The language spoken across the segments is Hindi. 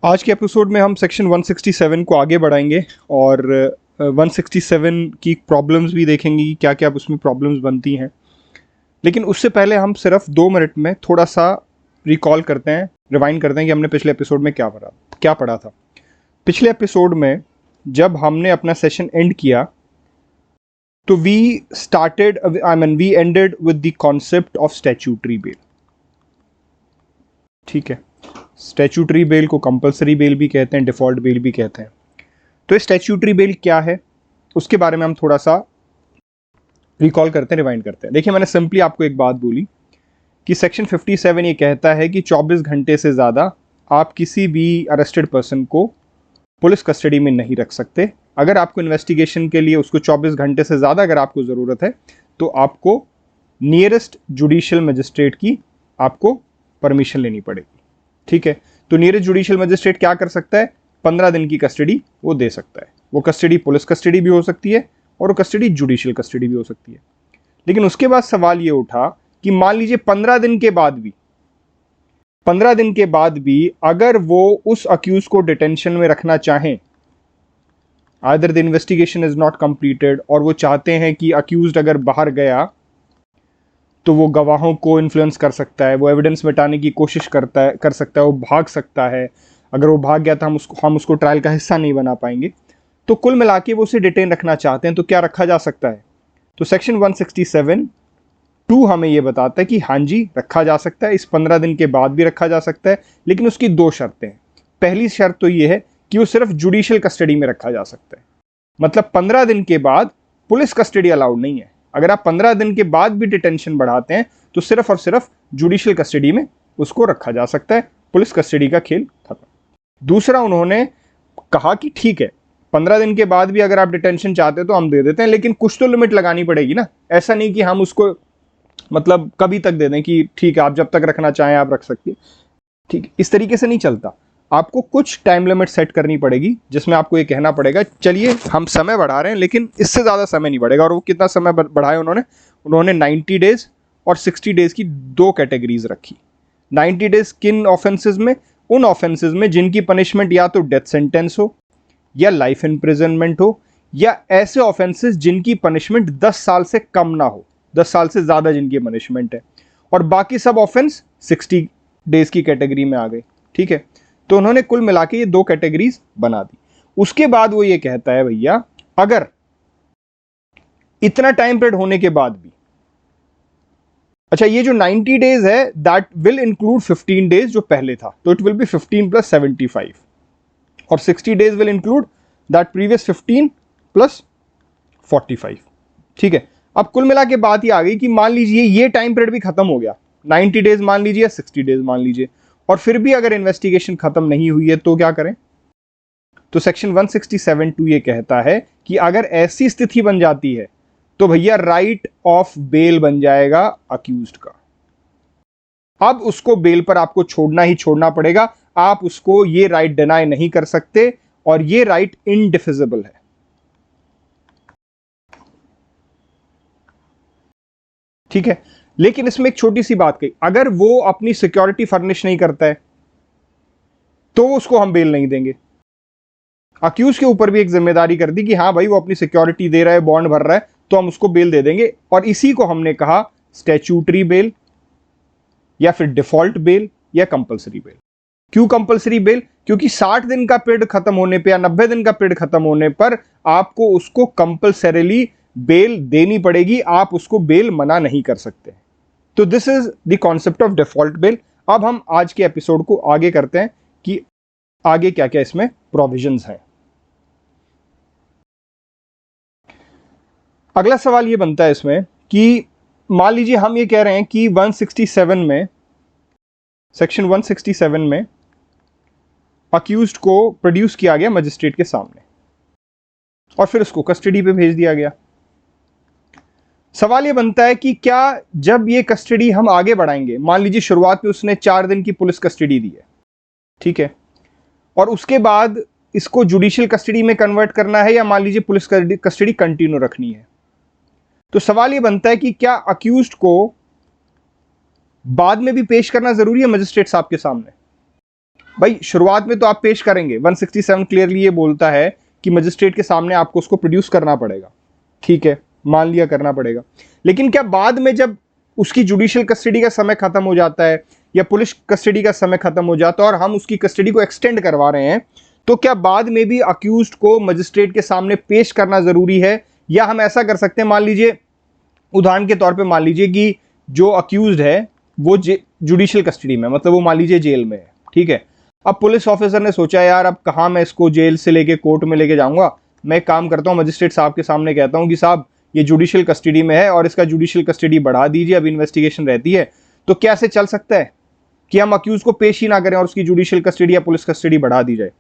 आज के एपिसोड में हम सेक्शन 167 को आगे बढ़ाएंगे और 167 की प्रॉब्लम्स भी देखेंगे कि क्या क्या उसमें प्रॉब्लम्स बनती हैं। लेकिन उससे पहले हम सिर्फ 2 मिनट में थोड़ा सा रिकॉल करते हैं, रिवाइंड करते हैं कि हमने पिछले एपिसोड में क्या पढ़ा था। पिछले एपिसोड में जब हमने अपना सेशन एंड किया तो we ended with the concept of statutory bail. ठीक है, स्टैट्यूटरी बेल को कंपलसरी बेल भी कहते हैं, डिफ़ॉल्ट बेल भी कहते हैं। तो ये स्टैट्यूटरी बेल क्या है उसके बारे में हम थोड़ा सा रिकॉल करते हैं, रिवाइंड करते हैं। देखिए, मैंने सिंपली आपको एक बात बोली कि सेक्शन 57 ये कहता है कि 24 घंटे से ज़्यादा आप किसी भी अरेस्टेड पर्सन को पुलिस कस्टडी में नहीं रख सकते। अगर आपको इन्वेस्टिगेशन के लिए उसको 24 घंटे से ज़्यादा अगर आपको ज़रूरत है तो आपको नियरेस्ट जुडिशियल मजिस्ट्रेट की आपको परमिशन लेनी पड़ेगी। ठीक है, तो नियरेस्ट जुडिशियल मजिस्ट्रेट क्या कर सकता है? 15 दिन की कस्टडी वो दे सकता है। वो कस्टडी पुलिस कस्टडी भी हो सकती है और वो कस्टडी जुडिशियल कस्टडी भी हो सकती है। लेकिन उसके बाद सवाल ये उठा कि मान लीजिए 15 दिन के बाद भी अगर वो उस अक्यूज को डिटेंशन में रखना चाहें, either the investigation is not completed, और वो चाहते हैं कि अक्यूज्ड अगर बाहर गया तो वो गवाहों को इन्फ्लुएंस कर सकता है, वो एविडेंस मिटाने की कोशिश कर सकता है, वो भाग सकता है। अगर वो भाग गया तो हम उसको ट्रायल का हिस्सा नहीं बना पाएंगे। तो कुल मिला के वो उसे डिटेन रखना चाहते हैं तो क्या रखा जा सकता है? तो सेक्शन 167(2) हमें ये बताता है कि हाँ जी, रखा जा सकता है। इस 15 दिन के बाद भी रखा जा सकता है, लेकिन उसकी 2 शर्तें हैं। पहली शर्त तो ये है कि वो सिर्फ जुडिशियल कस्टडी में रखा जा सकता है, मतलब 15 दिन के बाद पुलिस कस्टडी अलाउड नहीं है। अगर आप 15 दिन के बाद भी डिटेंशन बढ़ाते हैं तो सिर्फ और सिर्फ जुडिशियल कस्टडी में उसको रखा जा सकता है। पुलिस कस्टडी का खेल खत्म। दूसरा, उन्होंने कहा कि ठीक है, 15 दिन के बाद भी अगर आप डिटेंशन चाहते हैं तो हम दे देते हैं, लेकिन कुछ तो लिमिट लगानी पड़ेगी ना। ऐसा नहीं कि हम उसको मतलब कभी तक दे दें कि ठीक है, आप जब तक रखना चाहें आप रख सकते हैं। ठीक, इस तरीके से नहीं चलता। आपको कुछ टाइम लिमिट सेट करनी पड़ेगी जिसमें आपको ये कहना पड़ेगा चलिए हम समय बढ़ा रहे हैं, लेकिन इससे ज़्यादा समय नहीं बढ़ेगा। और वो कितना समय बढ़ाया उन्होंने 90 डेज और 60 डेज की 2 कैटेगरीज रखी। 90 डेज किन ऑफेंसेस में? उन ऑफेंसेस में जिनकी पनिशमेंट या तो डेथ सेंटेंस हो या लाइफ इम्प्रिजनमेंट हो, या ऐसे ऑफेंसेस जिनकी पनिशमेंट 10 साल से कम ना हो, 10 साल से ज़्यादा जिनकी पनिशमेंट है। और बाकी सब ऑफेंस 60 डेज की कैटेगरी में आ गए। ठीक है, तो उन्होंने कुल मिला के ये 2 कैटेगरीज बना दी। उसके बाद वो ये कहता है भैया, अगर इतना टाइम पीरियड होने के बाद भी, अच्छा ये जो 90 डेज है दैट विल इंक्लूड 15 डेज जो पहले था, तो इट विल बी 15 + 75, और 60 days will include that previous 15 + 45। ठीक है, अब कुल मिला के बात ये आ गई कि मान लीजिए ये टाइम पीरियड भी खत्म हो गया, 90 डेज मान लीजिए या 60 डेज मान लीजिए, और फिर भी अगर इन्वेस्टिगेशन खत्म नहीं हुई है तो क्या करें? तो सेक्शन 167(2) ये कहता है कि अगर ऐसी स्थिति बन जाती है तो भैया राइट ऑफ बेल बन जाएगा अक्यूज्ड का। अब उसको बेल पर आपको छोड़ना ही छोड़ना पड़ेगा। आप उसको ये राइट डिनाई नहीं कर सकते, और ये राइट इनडिफिजिबल है। ठीक है, लेकिन इसमें एक छोटी सी बात कही, अगर वो अपनी सिक्योरिटी फर्निश नहीं करता है तो उसको हम बेल नहीं देंगे। अक्यूज के ऊपर भी एक जिम्मेदारी कर दी कि हाँ भाई, वो अपनी सिक्योरिटी दे रहा है, बॉन्ड भर रहा है, तो हम उसको बेल दे देंगे। और इसी को हमने कहा स्टैट्यूटरी बेल या फिर डिफॉल्ट बेल या कंपलसरी बेल। क्यों कंपलसरी बेल? क्योंकि 60 दिन का पीरियड खत्म होने पे या 90 दिन का पीरियड खत्म होने पर आपको उसको कंपलसरीली बेल देनी पड़ेगी। आप उसको बेल मना नहीं कर सकते। तो this is the concept of default bail. अब हम आज के एपिसोड को आगे करते हैं कि आगे क्या क्या इसमें प्रोविजंस हैं। अगला सवाल ये बनता है इसमें कि मान लीजिए हम ये कह रहे हैं कि 167 में, सेक्शन 167 में अक्यूज्ड को प्रोड्यूस किया गया मजिस्ट्रेट के सामने और फिर उसको कस्टडी पे भेज दिया गया। सवाल ये बनता है कि क्या जब ये कस्टडी हम आगे बढ़ाएंगे, मान लीजिए शुरुआत में उसने 4 दिन की पुलिस कस्टडी दी है, ठीक है, और उसके बाद इसको जुडिशियल कस्टडी में कन्वर्ट करना है, या मान लीजिए पुलिस कस्टडी कंटिन्यू रखनी है, तो सवाल ये बनता है कि क्या अक्यूज्ड को बाद में भी पेश करना जरूरी है मजिस्ट्रेट साहब के सामने? भाई शुरुआत में तो आप पेश करेंगे, 167 क्लियरली ये बोलता है कि मजिस्ट्रेट के सामने आपको उसको प्रोड्यूस करना पड़ेगा, ठीक है, मान लिया करना पड़ेगा। लेकिन क्या बाद में जब उसकी जुडिशियल कस्टडी का समय खत्म हो जाता है या पुलिस कस्टडी का समय खत्म हो जाता है और हम उसकी कस्टडी को एक्सटेंड करवा रहे हैं, तो क्या बाद में भी अक्यूज्ड को मजिस्ट्रेट के सामने पेश करना जरूरी है? या हम ऐसा कर सकते हैं, मान लीजिए उदाहरण के तौर पे मान लीजिए कि जो अक्यूज्ड है वो जुडिशियल कस्टडी में, मतलब वो मान लीजिए जेल में है, ठीक है। अब पुलिस ऑफिसर ने सोचा यार अब कहाँ मैं इसको जेल से लेके कोर्ट में लेके जाऊंगा, मैं एक काम करता हूँ मजिस्ट्रेट साहब के सामने कहता हूँ कि साहब ये जुडिशियल कस्टडी में है और इसका जुडिशियल कस्टडी बढ़ा दीजिए, अब इन्वेस्टिगेशन रहती है। तो क्या ऐसे चल सकता है कि हम अक्यूज को पेश ही ना करें और उसकी जुडिशियल कस्टडी या पुलिस कस्टडी बढ़ा दी जाए?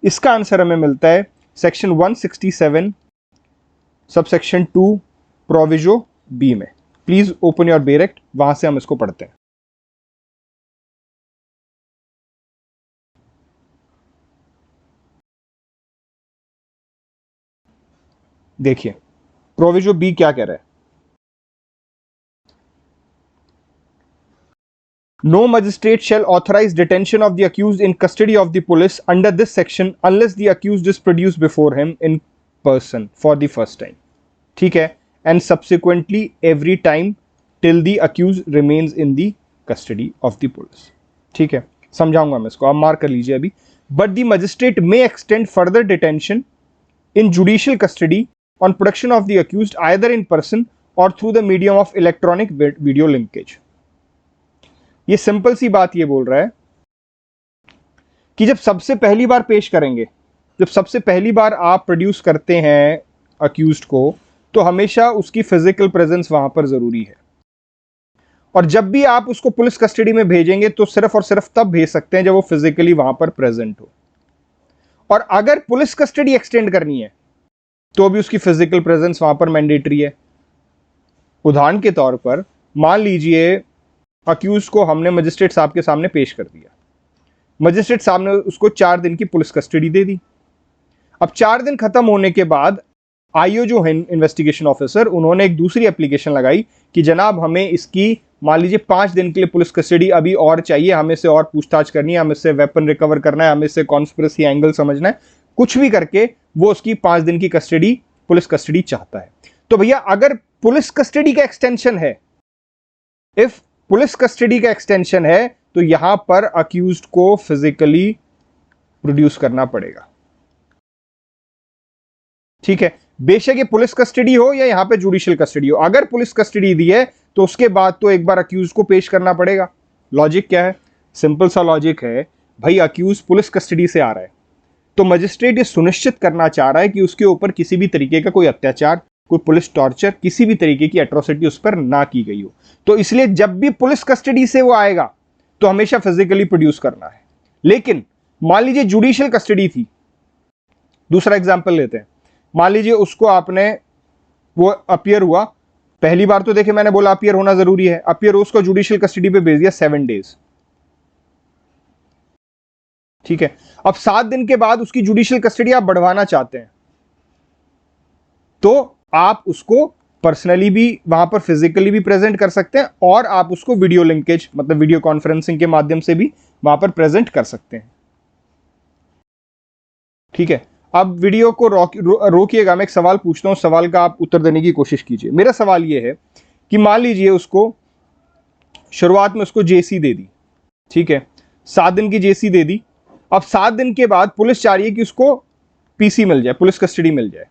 इसका आंसर हमें मिलता है सेक्शन 167 सबसेक्शन 2 प्रोविजो बी में। प्लीज ओपन योर बेरेक्ट, वहां से हम इसको पढ़ते हैं। देखिए प्रोविजो बी क्या कह रहा है। No magistrate shall authorize detention of the accused in custody of the police under this section unless the accused is produced before him in person for the first time. ठीक है, and subsequently every time till the accused remains in the custody of the police. ठीक है, समझाऊंगा मैं इसको, आप मार्क कर लीजिए अभी। But the magistrate may extend further detention in judicial custody on production of the accused either in person or through the medium of electronic video linkage. ये सिंपल सी बात ये बोल रहा है कि जब सबसे पहली बार पेश करेंगे, जब सबसे पहली बार आप प्रोड्यूस करते हैं अक्यूज्ड को, तो हमेशा उसकी फिजिकल प्रेजेंस वहां पर जरूरी है। और जब भी आप उसको पुलिस कस्टडी में भेजेंगे तो सिर्फ और सिर्फ तब भेज सकते हैं जब वो फिजिकली वहां पर प्रेजेंट हो। और अगर पुलिस कस्टडी एक्सटेंड करनी है तो भी उसकी फिजिकल प्रेजेंस वहां पर मैंडेटरी है। उदाहरण के तौर पर मान लीजिए अक्यूज को हमने मजिस्ट्रेट साहब के सामने पेश कर दिया, मजिस्ट्रेट साहब ने उसको 4 दिन की पुलिस कस्टडी दे दी। अब 4 दिन खत्म होने के बाद आईओ जो है इन्वेस्टिगेशन ऑफिसर, उन्होंने एक दूसरी एप्लीकेशन लगाई कि जनाब हमें इसकी मान लीजिए 5 दिन के लिए पुलिस कस्टडी अभी और चाहिए, हमें इससे और पूछताछ करनी है, हमें इससे वेपन रिकवर करना है, हमें इससे कॉन्स्पिरेसी एंगल समझना है, कुछ भी करके वो उसकी 5 दिन की कस्टडी पुलिस कस्टडी चाहता है। तो भैया अगर पुलिस कस्टडी का एक्सटेंशन है, इफ पुलिस कस्टडी का एक्सटेंशन है, तो यहां पर अक्यूज्ड को फिजिकली प्रोड्यूस करना पड़ेगा। ठीक है, बेशक ये पुलिस कस्टडी हो या यहां पे जुडिशियल कस्टडी हो, अगर पुलिस कस्टडी दी है तो उसके बाद तो एक बार अक्यूज को पेश करना पड़ेगा। लॉजिक क्या है? सिंपल सा लॉजिक है भाई, अक्यूज पुलिस कस्टडी से आ रहा है तो मजिस्ट्रेट ये सुनिश्चित करना चाह रहा है कि उसके ऊपर किसी भी तरीके का कोई अत्याचार, कोई पुलिस टॉर्चर, किसी भी तरीके की एट्रोसिटी उस पर ना की गई हो। तो इसलिए जब भी पुलिस कस्टडी से वो आएगा तो हमेशा फिजिकली प्रोड्यूस करना है। लेकिन मान लीजिए जुडिशियल कस्टडी थी, दूसरा एग्जांपल लेते हैं, मान लीजिए उसको आपने वो अपीयर हुआ, पहली बार तो देखिए मैंने बोला अपीयर होना जरूरी है, अपीयर उसको जुडिशियल कस्टडी पे भेज दिया 7 डेज। ठीक है, अब 7 दिन के बाद उसकी जुडिशियल कस्टडी आप बढ़वाना चाहते हैं तो आप उसको पर्सनली भी वहां पर फिजिकली भी प्रेजेंट कर सकते हैं और आप उसको वीडियो लिंकेज मतलब वीडियो कॉन्फ्रेंसिंग के माध्यम से भी वहां पर प्रेजेंट कर सकते हैं। ठीक है, अब वीडियो को रोकिएगा, मैं एक सवाल पूछता हूं, सवाल का आप उत्तर देने की कोशिश कीजिए। मेरा सवाल यह है कि मान लीजिए उसको शुरुआत में उसको जेसी दे दी, ठीक है, 7 दिन की जेसी दे दी। अब 7 दिन के बाद पुलिस चाह रही है कि उसको पीसी मिल जाए, पुलिस कस्टडी मिल जाए,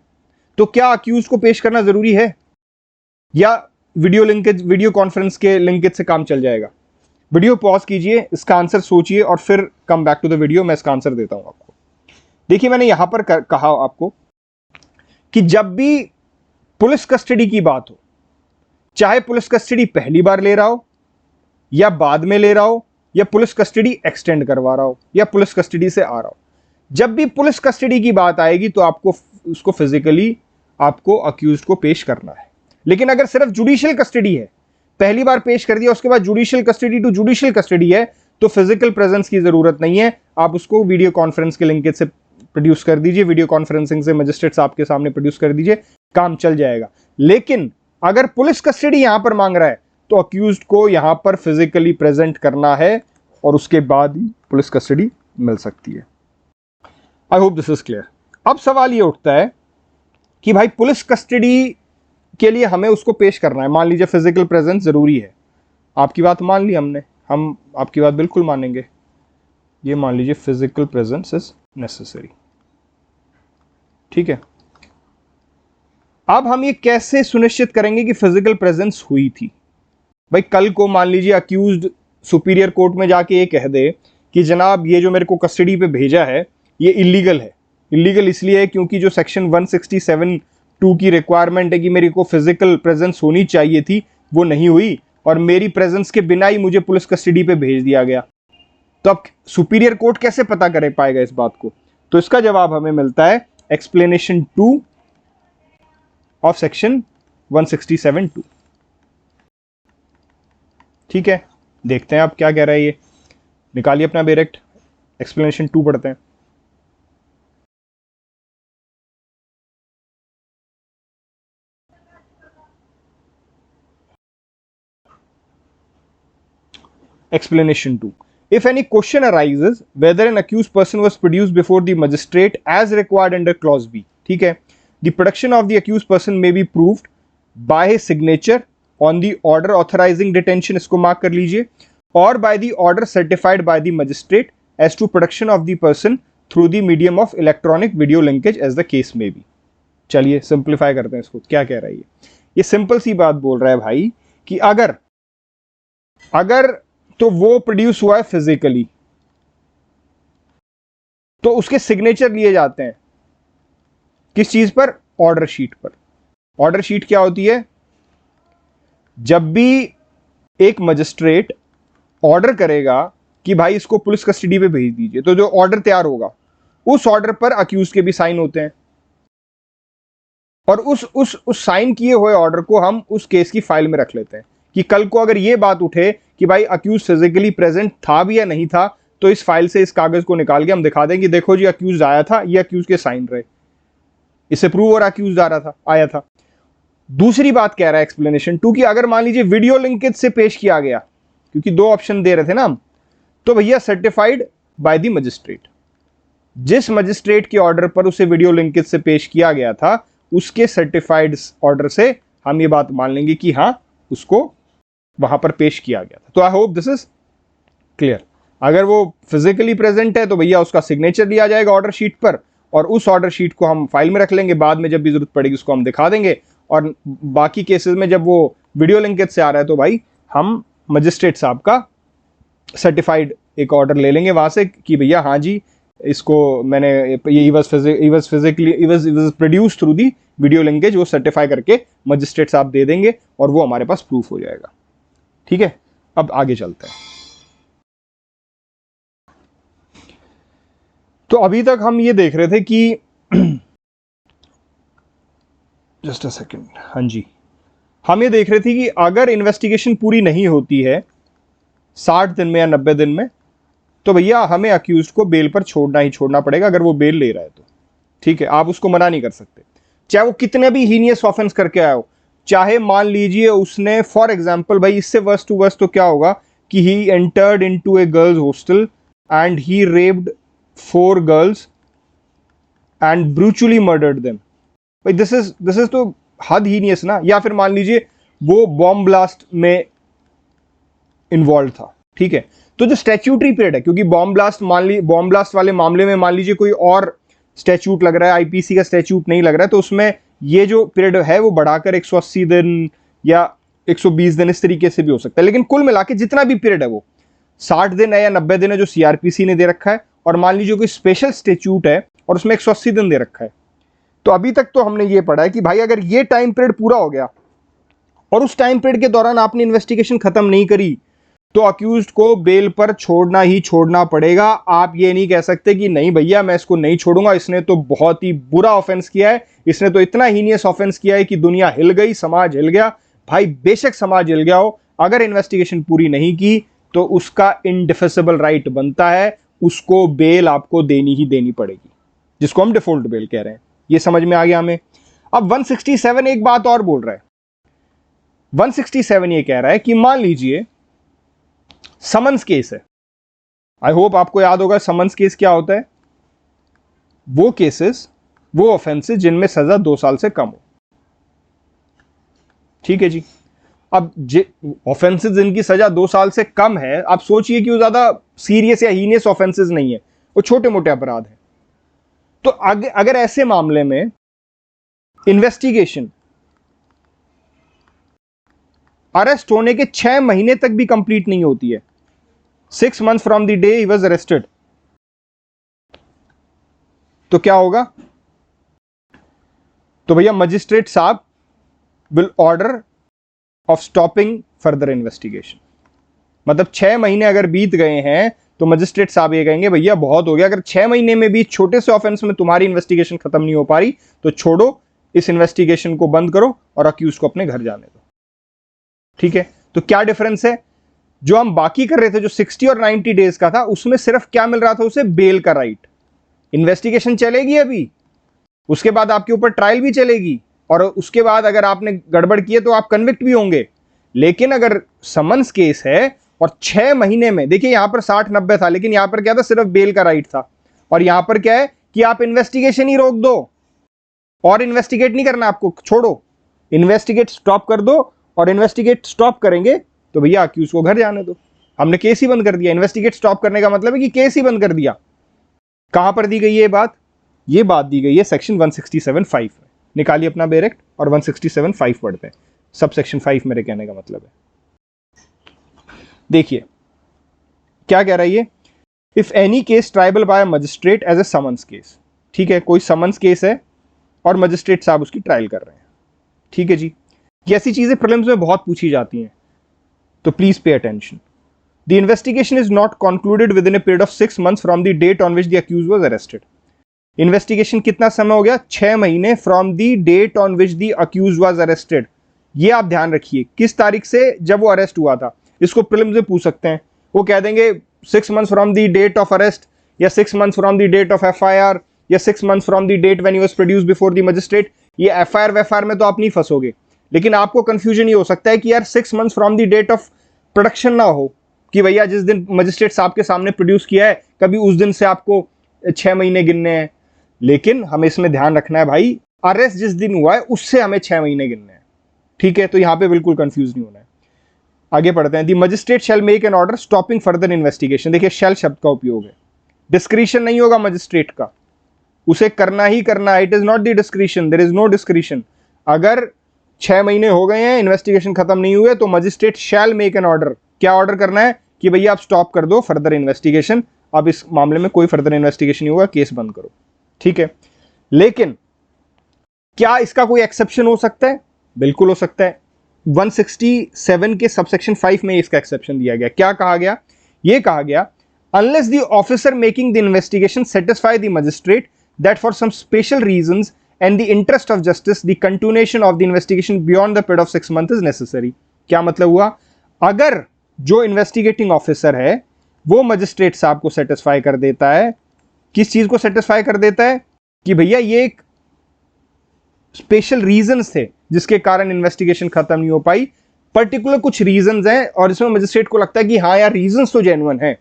तो क्या अक्यूज को पेश करना जरूरी है या वीडियो लिंकेज, वीडियो कॉन्फ्रेंस के लिंकेज से काम चल जाएगा? वीडियो पॉज कीजिए, इसका आंसर सोचिए और फिर come back to the video, मैं इसका आंसर देता हूं आपको। देखिए मैंने यहां पर कहा आपको कि जब भी पुलिस कस्टडी की बात हो, चाहे पुलिस कस्टडी पहली बार ले रहा हो या बाद में ले रहा हो या पुलिस कस्टडी एक्सटेंड करवा रहा हो या पुलिस कस्टडी से आ रहा हो, जब भी पुलिस कस्टडी की बात आएगी तो आपको उसको फिजिकली आपको अक्यूज्ड को पेश करना है। लेकिन अगर सिर्फ जुडिशियल कस्टडी है, पहली बार पेश कर दिया उसके बाद judicial custody to judicial custody है, तो फिजिकल प्रेजेंस की जरूरत नहीं है, आप उसको वीडियो कॉन्फ्रेंस के लिंकेज से प्रोड्यूस कर दीजिए, वीडियो कॉन्फ्रेंसिंग से मजिस्ट्रेट साहब के सामने प्रोड्यूस कर दीजिए, काम चल जाएगा। लेकिन अगर पुलिस कस्टडी यहां पर मांग रहा है तो अक्यूज्ड को यहां पर फिजिकली प्रेजेंट करना है और उसके बाद ही पुलिस कस्टडी मिल सकती है। आई होप दिस इज क्लियर। अब सवाल ये उठता है कि भाई पुलिस कस्टडी के लिए हमें उसको पेश करना है, मान लीजिए फिजिकल प्रेजेंस जरूरी है। आपकी बात मान ली हमने, हम आपकी बात बिल्कुल मानेंगे। ये मान लीजिए फिजिकल प्रेजेंस इज नेसेसरी, ठीक है। अब हम ये कैसे सुनिश्चित करेंगे कि फिजिकल प्रेजेंस हुई थी? भाई कल को मान लीजिए अक्यूज्ड सुपीरियर कोर्ट में जाके ये कह दे कि जनाब ये जो मेरे को कस्टडी पे भेजा है ये इलीगल है। इलीगल इसलिए है क्योंकि जो सेक्शन 167(2) की रिक्वायरमेंट है कि मेरे को फिजिकल प्रेजेंस होनी चाहिए थी वो नहीं हुई, और मेरी प्रेजेंस के बिना ही मुझे पुलिस कस्टडी पे भेज दिया गया। तो अब सुपीरियर कोर्ट कैसे पता कर पाएगा इस बात को? तो इसका जवाब हमें मिलता है एक्सप्लेनेशन 2 ऑफ सेक्शन 167(2). ठीक है, देखते हैं आप क्या कह रहा है ये। निकालिए अपना डायरेक्ट एक्सप्लेनेशन 2 पढ़ते हैं। Explanation 2. If any question arises whether an accused person was produced before the magistrate as required under clause B, ठीक है, the production of the accused person may be proved by his signature on the order authorizing detention, इसको मार्क कर लीजिए, or by the order certified by the magistrate as to production of the person through the medium of electronic video linkage as the case may be। चलिए सिंप्लीफाई करते हैं इसको। क्या कह रहा है ये सिंपल सी बात बोल रहा है भाई कि अगर तो वो प्रोड्यूस हुआ है फिजिकली तो उसके सिग्नेचर लिए जाते हैं किस चीज पर? ऑर्डर शीट पर। ऑर्डर शीट क्या होती है? जब भी एक मजिस्ट्रेट ऑर्डर करेगा कि भाई इसको पुलिस कस्टडी पे भेज दीजिए, तो जो ऑर्डर तैयार होगा उस ऑर्डर पर अक्यूज के भी साइन होते हैं, और उस साइन किए हुए ऑर्डर को हम उस केस की फाइल में रख लेते हैं कि कल को अगर ये बात उठे कि भाई अक्यूज फिजिकली प्रेजेंट था भी या नहीं था, तो इस फाइल से इस कागज को निकाल के हम दिखा दें कि देखो जी अक्यूज आया था, ये अक्यूज के साइन रहे, इससे प्रूव और अक्यूज आ रहा था, आया था। दूसरी बात कह रहा है एक्सप्लेनेशन 2 कि अगर मान लीजिए वीडियो लिंकेज से पेश किया गया, क्योंकि 2 ऑप्शन दे रहे थे ना हम, तो भैया सर्टिफाइड बाय द मजिस्ट्रेट, जिस मजिस्ट्रेट के ऑर्डर पर उसे वीडियो लिंकेज से पेश किया गया था उसके सर्टिफाइड ऑर्डर से हम ये बात मान लेंगे कि हाँ उसको वहां पर पेश किया गया था। तो आई होप दिस इज क्लियर। अगर वो फिजिकली प्रेजेंट है तो भैया उसका सिग्नेचर लिया जाएगा ऑर्डर शीट पर, और उस ऑर्डर शीट को हम फाइल में रख लेंगे, बाद में जब भी जरूरत पड़ेगी उसको हम दिखा देंगे। और बाकी केसेस में जब वो वीडियो लिंकेज से आ रहा है तो भाई हम मजिस्ट्रेट साहब का सर्टिफाइड एक ऑर्डर ले लेंगे वहां से कि भैया हाँ जी इसको मैंने ये was produce through the video linkage, वो सर्टिफाई करके मजिस्ट्रेट साहब दे देंगे और वो हमारे पास प्रूफ हो जाएगा। ठीक है, अब आगे चलते हैं। तो अभी तक हम ये देख रहे थे कि जस्ट अ सेकेंड, हाँ जी, हम ये देख रहे थे कि अगर इन्वेस्टिगेशन पूरी नहीं होती है 60 दिन में या 90 दिन में, तो भैया हमें अक्यूज को बेल पर छोड़ना ही छोड़ना पड़ेगा अगर वो बेल ले रहा है तो। ठीक है, आप उसको मना नहीं कर सकते, चाहे वो कितने भी हीनियस ऑफेंस करके आया हो। चाहे मान लीजिए उसने फॉर एग्जांपल, भाई इससे वर्स्ट टू वर्स्ट तो क्या होगा कि he entered into a girls hostel and he raped 4 girls and brutally murdered them. भाई दिस इज तो हद हीनियस ना। या फिर मान लीजिए वो बॉम्ब ब्लास्ट में इन्वॉल्व था। ठीक है, तो जो स्टैट्यूटरी पीरियड है, क्योंकि बॉम्ब ब्लास्ट वाले मामले में मान लीजिए कोई और स्टैट्यूट लग रहा है, आईपीसी का स्टैट्यूट नहीं लग रहा है, तो उसमें ये जो पीरियड है वो बढ़ाकर 180 दिन या 120 दिन इस तरीके से भी हो सकता है। लेकिन कुल मिला के जितना भी पीरियड है वो 60 दिन है या 90 दिन है जो सीआरपीसी ने दे रखा है, और मान लीजिए कोई स्पेशल स्टैट्यूट है और उसमें 180 दिन दे रखा है। तो अभी तक तो हमने ये पढ़ा है कि भाई अगर ये टाइम पीरियड पूरा हो गया और उस टाइम पीरियड के दौरान आपने इन्वेस्टिगेशन खत्म नहीं करी, तो अक्यूज्ड को बेल पर छोड़ना ही छोड़ना पड़ेगा। आप ये नहीं कह सकते कि नहीं भैया मैं इसको नहीं छोड़ूंगा, इसने तो बहुत ही बुरा ऑफेंस किया है, इसने तो इतना हीनियस ऑफेंस किया है कि दुनिया हिल गई, समाज हिल गया। भाई बेशक समाज हिल गया हो, अगर इन्वेस्टिगेशन पूरी नहीं की तो उसका इंडिफेसिबल राइट बनता है, उसको बेल आपको देनी ही देनी पड़ेगी, जिसको हम डिफॉल्ट बेल कह रहे हैं। ये समझ में आ गया हमें। अब 167 एक बात और बोल रहा है। 167 ये कह रहा है कि मान लीजिए समन्स केस है, आई होप आपको याद होगा समन्स केस क्या होता है, वो केसेस, वो ऑफेंसेस जिनमें सजा 2 साल से कम हो। ठीक है जी। अब ऑफेंसेस जिनकी सजा 2 साल से कम है, आप सोचिए कि वो ज्यादा सीरियस या हीनियस ऑफेंसेस नहीं है, वो छोटे मोटे अपराध हैं। तो अगर ऐसे मामले में इन्वेस्टिगेशन अरेस्ट होने के 6 महीने तक भी कंप्लीट नहीं होती है, 6 months from the day he was arrested, तो क्या होगा? तो भैया मजिस्ट्रेट साहब will order of stopping further investigation. मतलब 6 महीने अगर बीत गए हैं तो मजिस्ट्रेट साहब ये कहेंगे भैया बहुत हो गया, अगर 6 महीने में भी छोटे से ऑफेंस में तुम्हारी इन्वेस्टिगेशन खत्म नहीं हो पा रही तो छोड़ो, इस इन्वेस्टिगेशन को बंद करो और अक्यूज को अपने घर जाने दो। ठीक है, तो क्या डिफरेंस है? जो हम बाकी कर रहे थे, जो 60 और 90 डेज का था, उसमें सिर्फ क्या मिल रहा था उसे? बेल का राइट। इन्वेस्टिगेशन चलेगी अभी, उसके बाद आपके ऊपर ट्रायल भी चलेगी, और उसके बाद अगर आपने गड़बड़ की है तो आप कन्विक्ट भी होंगे। लेकिन अगर समन्स केस है और 6 महीने में, देखिए यहां पर 60-90 था, लेकिन यहां पर क्या था? सिर्फ बेल का राइट था। और यहां पर क्या है कि आप इन्वेस्टिगेशन ही रोक दो और इन्वेस्टिगेट नहीं करना आपको, छोड़ो, इन्वेस्टिगेट स्टॉप कर दो, और इन्वेस्टिगेट स्टॉप करेंगे तो भैया अक्यूज को घर जाने दो, हमने केस ही बंद कर दिया। इन्वेस्टिगेट स्टॉप करने का मतलब है कि केस ही बंद कर दिया। कहां पर दी गई है बात? ये बात दी गई है सेक्शन 167(5) में। निकालिए अपना बेरेक्ट और 167(5) पढ़ते हैं। सब सेक्शन 5 मेरे कहने का मतलब है, देखिए क्या कह रही है। If any case triable by magistrate as a summons case, ठीक है, कोई समन्स केस है और मजिस्ट्रेट साहब उसकी ट्रायल कर रहे हैं। ठीक है जी, ये ऐसी चीजें प्रीलिम्स में बहुत पूछी जाती हैं, तो please pay attention. The investigation is not concluded within a period of 6 months from the date on which the accused was arrested. Investigation कितना समय हो गया? 6 महीने from the date on which the accused was arrested. ये आप ध्यान रखिए, किस तारीख से? जब वो अरेस्ट हुआ था। इसको प्रीलिम्स में पूछ सकते हैं, वो कह देंगे 6 months from the date of arrest, या 6 months from the date of FIR, या 6 months from the date when he was produced before the magistrate. ये एफआईआर में तो आप नहीं फंसोगे, लेकिन आपको कंफ्यूजन ये हो सकता है कि यार 6 months from the date of production ना हो, कि भैया जिस दिन मजिस्ट्रेट साहब के सामने प्रोड्यूस किया है कभी उस दिन से आपको 6 महीने गिनने हैं। लेकिन हमें इसमें ध्यान रखना है भाई, अरेस्ट जिस दिन हुआ है उससे हमें 6 महीने गिनने हैं। ठीक है, तो यहां पे बिल्कुल कंफ्यूज नहीं होना है। आगे पढ़ते हैं। The magistrate shell make an order stopping further investigation. देखिए शैल शब्द का उपयोग है, डिस्क्रिशन नहीं होगा मजिस्ट्रेट का, उसे करना ही करना है। It is not the discretion, there is no discretion. अगर 6 महीने हो गए हैं, इन्वेस्टिगेशन खत्म नहीं हुए, तो magistrate shell make an order. क्या ऑर्डर करना है? कि भैया आप स्टॉप कर दो फर्दर इन्वेस्टिगेशन, अब इस मामले में कोई फर्दर इन्वेस्टिगेशन नहीं होगा, केस बंद करो। ठीक है, लेकिन क्या इसका कोई एक्सेप्शन हो सकता है? बिल्कुल हो सकता है। 167 के सबसेक्शन 5 में इसका एक्सेप्शन दिया गया। क्या कहा गया? यह कहा गया, unless the officer making the investigation satisfy the magistrate that for some special reasons and the interest of justice the continuation of the investigation beyond the period of 6 months is necessary. क्या मतलब हुआ? अगर जो इन्वेस्टिगेटिंग ऑफिसर है वो मजिस्ट्रेट साहब को सेटिस्फाई कर देता है, किस चीज को सेटिस्फाई कर देता है? कि भैया ये एक स्पेशल रीजंस थे जिसके कारण इन्वेस्टिगेशन खत्म नहीं हो पाई, पर्टिकुलर कुछ रीजंस हैं, और इसमें मजिस्ट्रेट को लगता है कि हाँ यार रीजंस तो जेन्युइन है,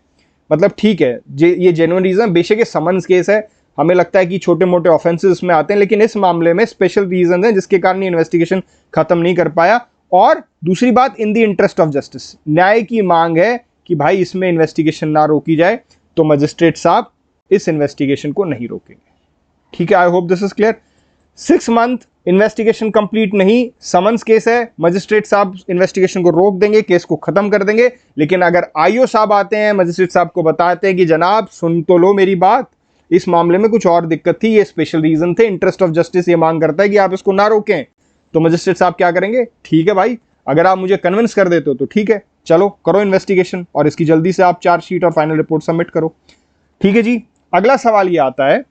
मतलब ठीक है ये जेन्युइन रीजन, बेशक ये समन्स केस है, हमें लगता है कि छोटे मोटे ऑफेंसेस इसमें आते हैं, लेकिन इस मामले में स्पेशल रीजन है जिसके कारण ये इन्वेस्टिगेशन खत्म नहीं कर पाया। और दूसरी बात, in the interest of justice, न्याय की मांग है कि भाई इसमें इन्वेस्टिगेशन ना रोकी जाए, तो मजिस्ट्रेट साहब इस इन्वेस्टिगेशन को नहीं रोकेंगे। ठीक है, आई hope this is clear. 6 month investigation complete नहीं, समन्स केस है, मजिस्ट्रेट साहब इन्वेस्टिगेशन को रोक देंगे, केस को खत्म कर देंगे। लेकिन अगर आईओ साहब आते हैं, मजिस्ट्रेट साहब को बताते हैं कि जनाब सुन तो लो मेरी बात, इस मामले में कुछ और दिक्कत थी, ये स्पेशल रीजन थे, इंटरेस्ट ऑफ जस्टिस ये मांग करता है कि आप इसको ना रोकें, तो मजिस्ट्रेट साहब क्या करेंगे? ठीक है भाई, अगर आप मुझे कन्विंस कर देते हो तो ठीक है, चलो करो इन्वेस्टिगेशन और इसकी जल्दी से आप चार्जशीट और फाइनल रिपोर्ट सबमिट करो। ठीक है जी, अगला सवाल ये आता है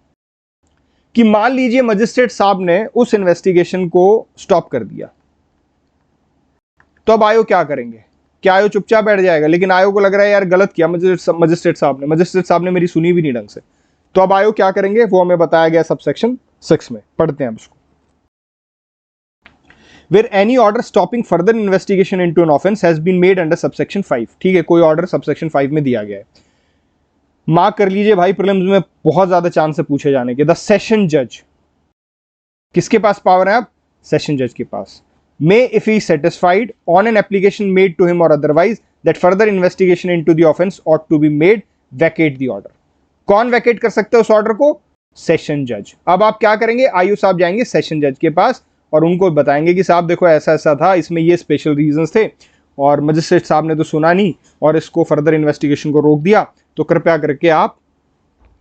कि मान लीजिए मजिस्ट्रेट साहब ने उस इन्वेस्टिगेशन को स्टॉप कर दिया, तो अब आयोग क्या करेंगे? क्या आयोग चुपचाप बैठ जाएगा? लेकिन आयोग को लग रहा है यार गलत किया मजिस्ट्रेट साहब ने मेरी सुनी भी नहीं ढंग से, तो अब आयोग क्या करेंगे वो हमें बताया गया सबसेक्शन 6 में। पढ़ते हैं अब उसको। Where any order stopping further investigation into an offense has been made under subsection 5। ठीक है, कोई ऑर्डर सबसेक्शन 5 में दिया गया है। मार्क कर लीजिए भाई, प्रीलिम्स में बहुत ज्यादा चांस है पूछे जाने के। द सेशन जज, किसके पास पावर है? अब सेशन जज के पास। May if he satisfied on an application made to him और otherwise that further investigation into the offence ought to be made, vacate the order. कौन वैकेट कर सकते हैं उस ऑर्डर को? सेशन जज। अब आप क्या करेंगे? आयु साहब जाएंगे सेशन जज के पास और उनको बताएंगे कि साहब देखो ऐसा ऐसा था, इसमें ये स्पेशल रीजंस थे और मजिस्ट्रेट साहब ने तो सुना नहीं और इसको फर्दर इन्वेस्टिगेशन को रोक दिया, तो कृपया करके आप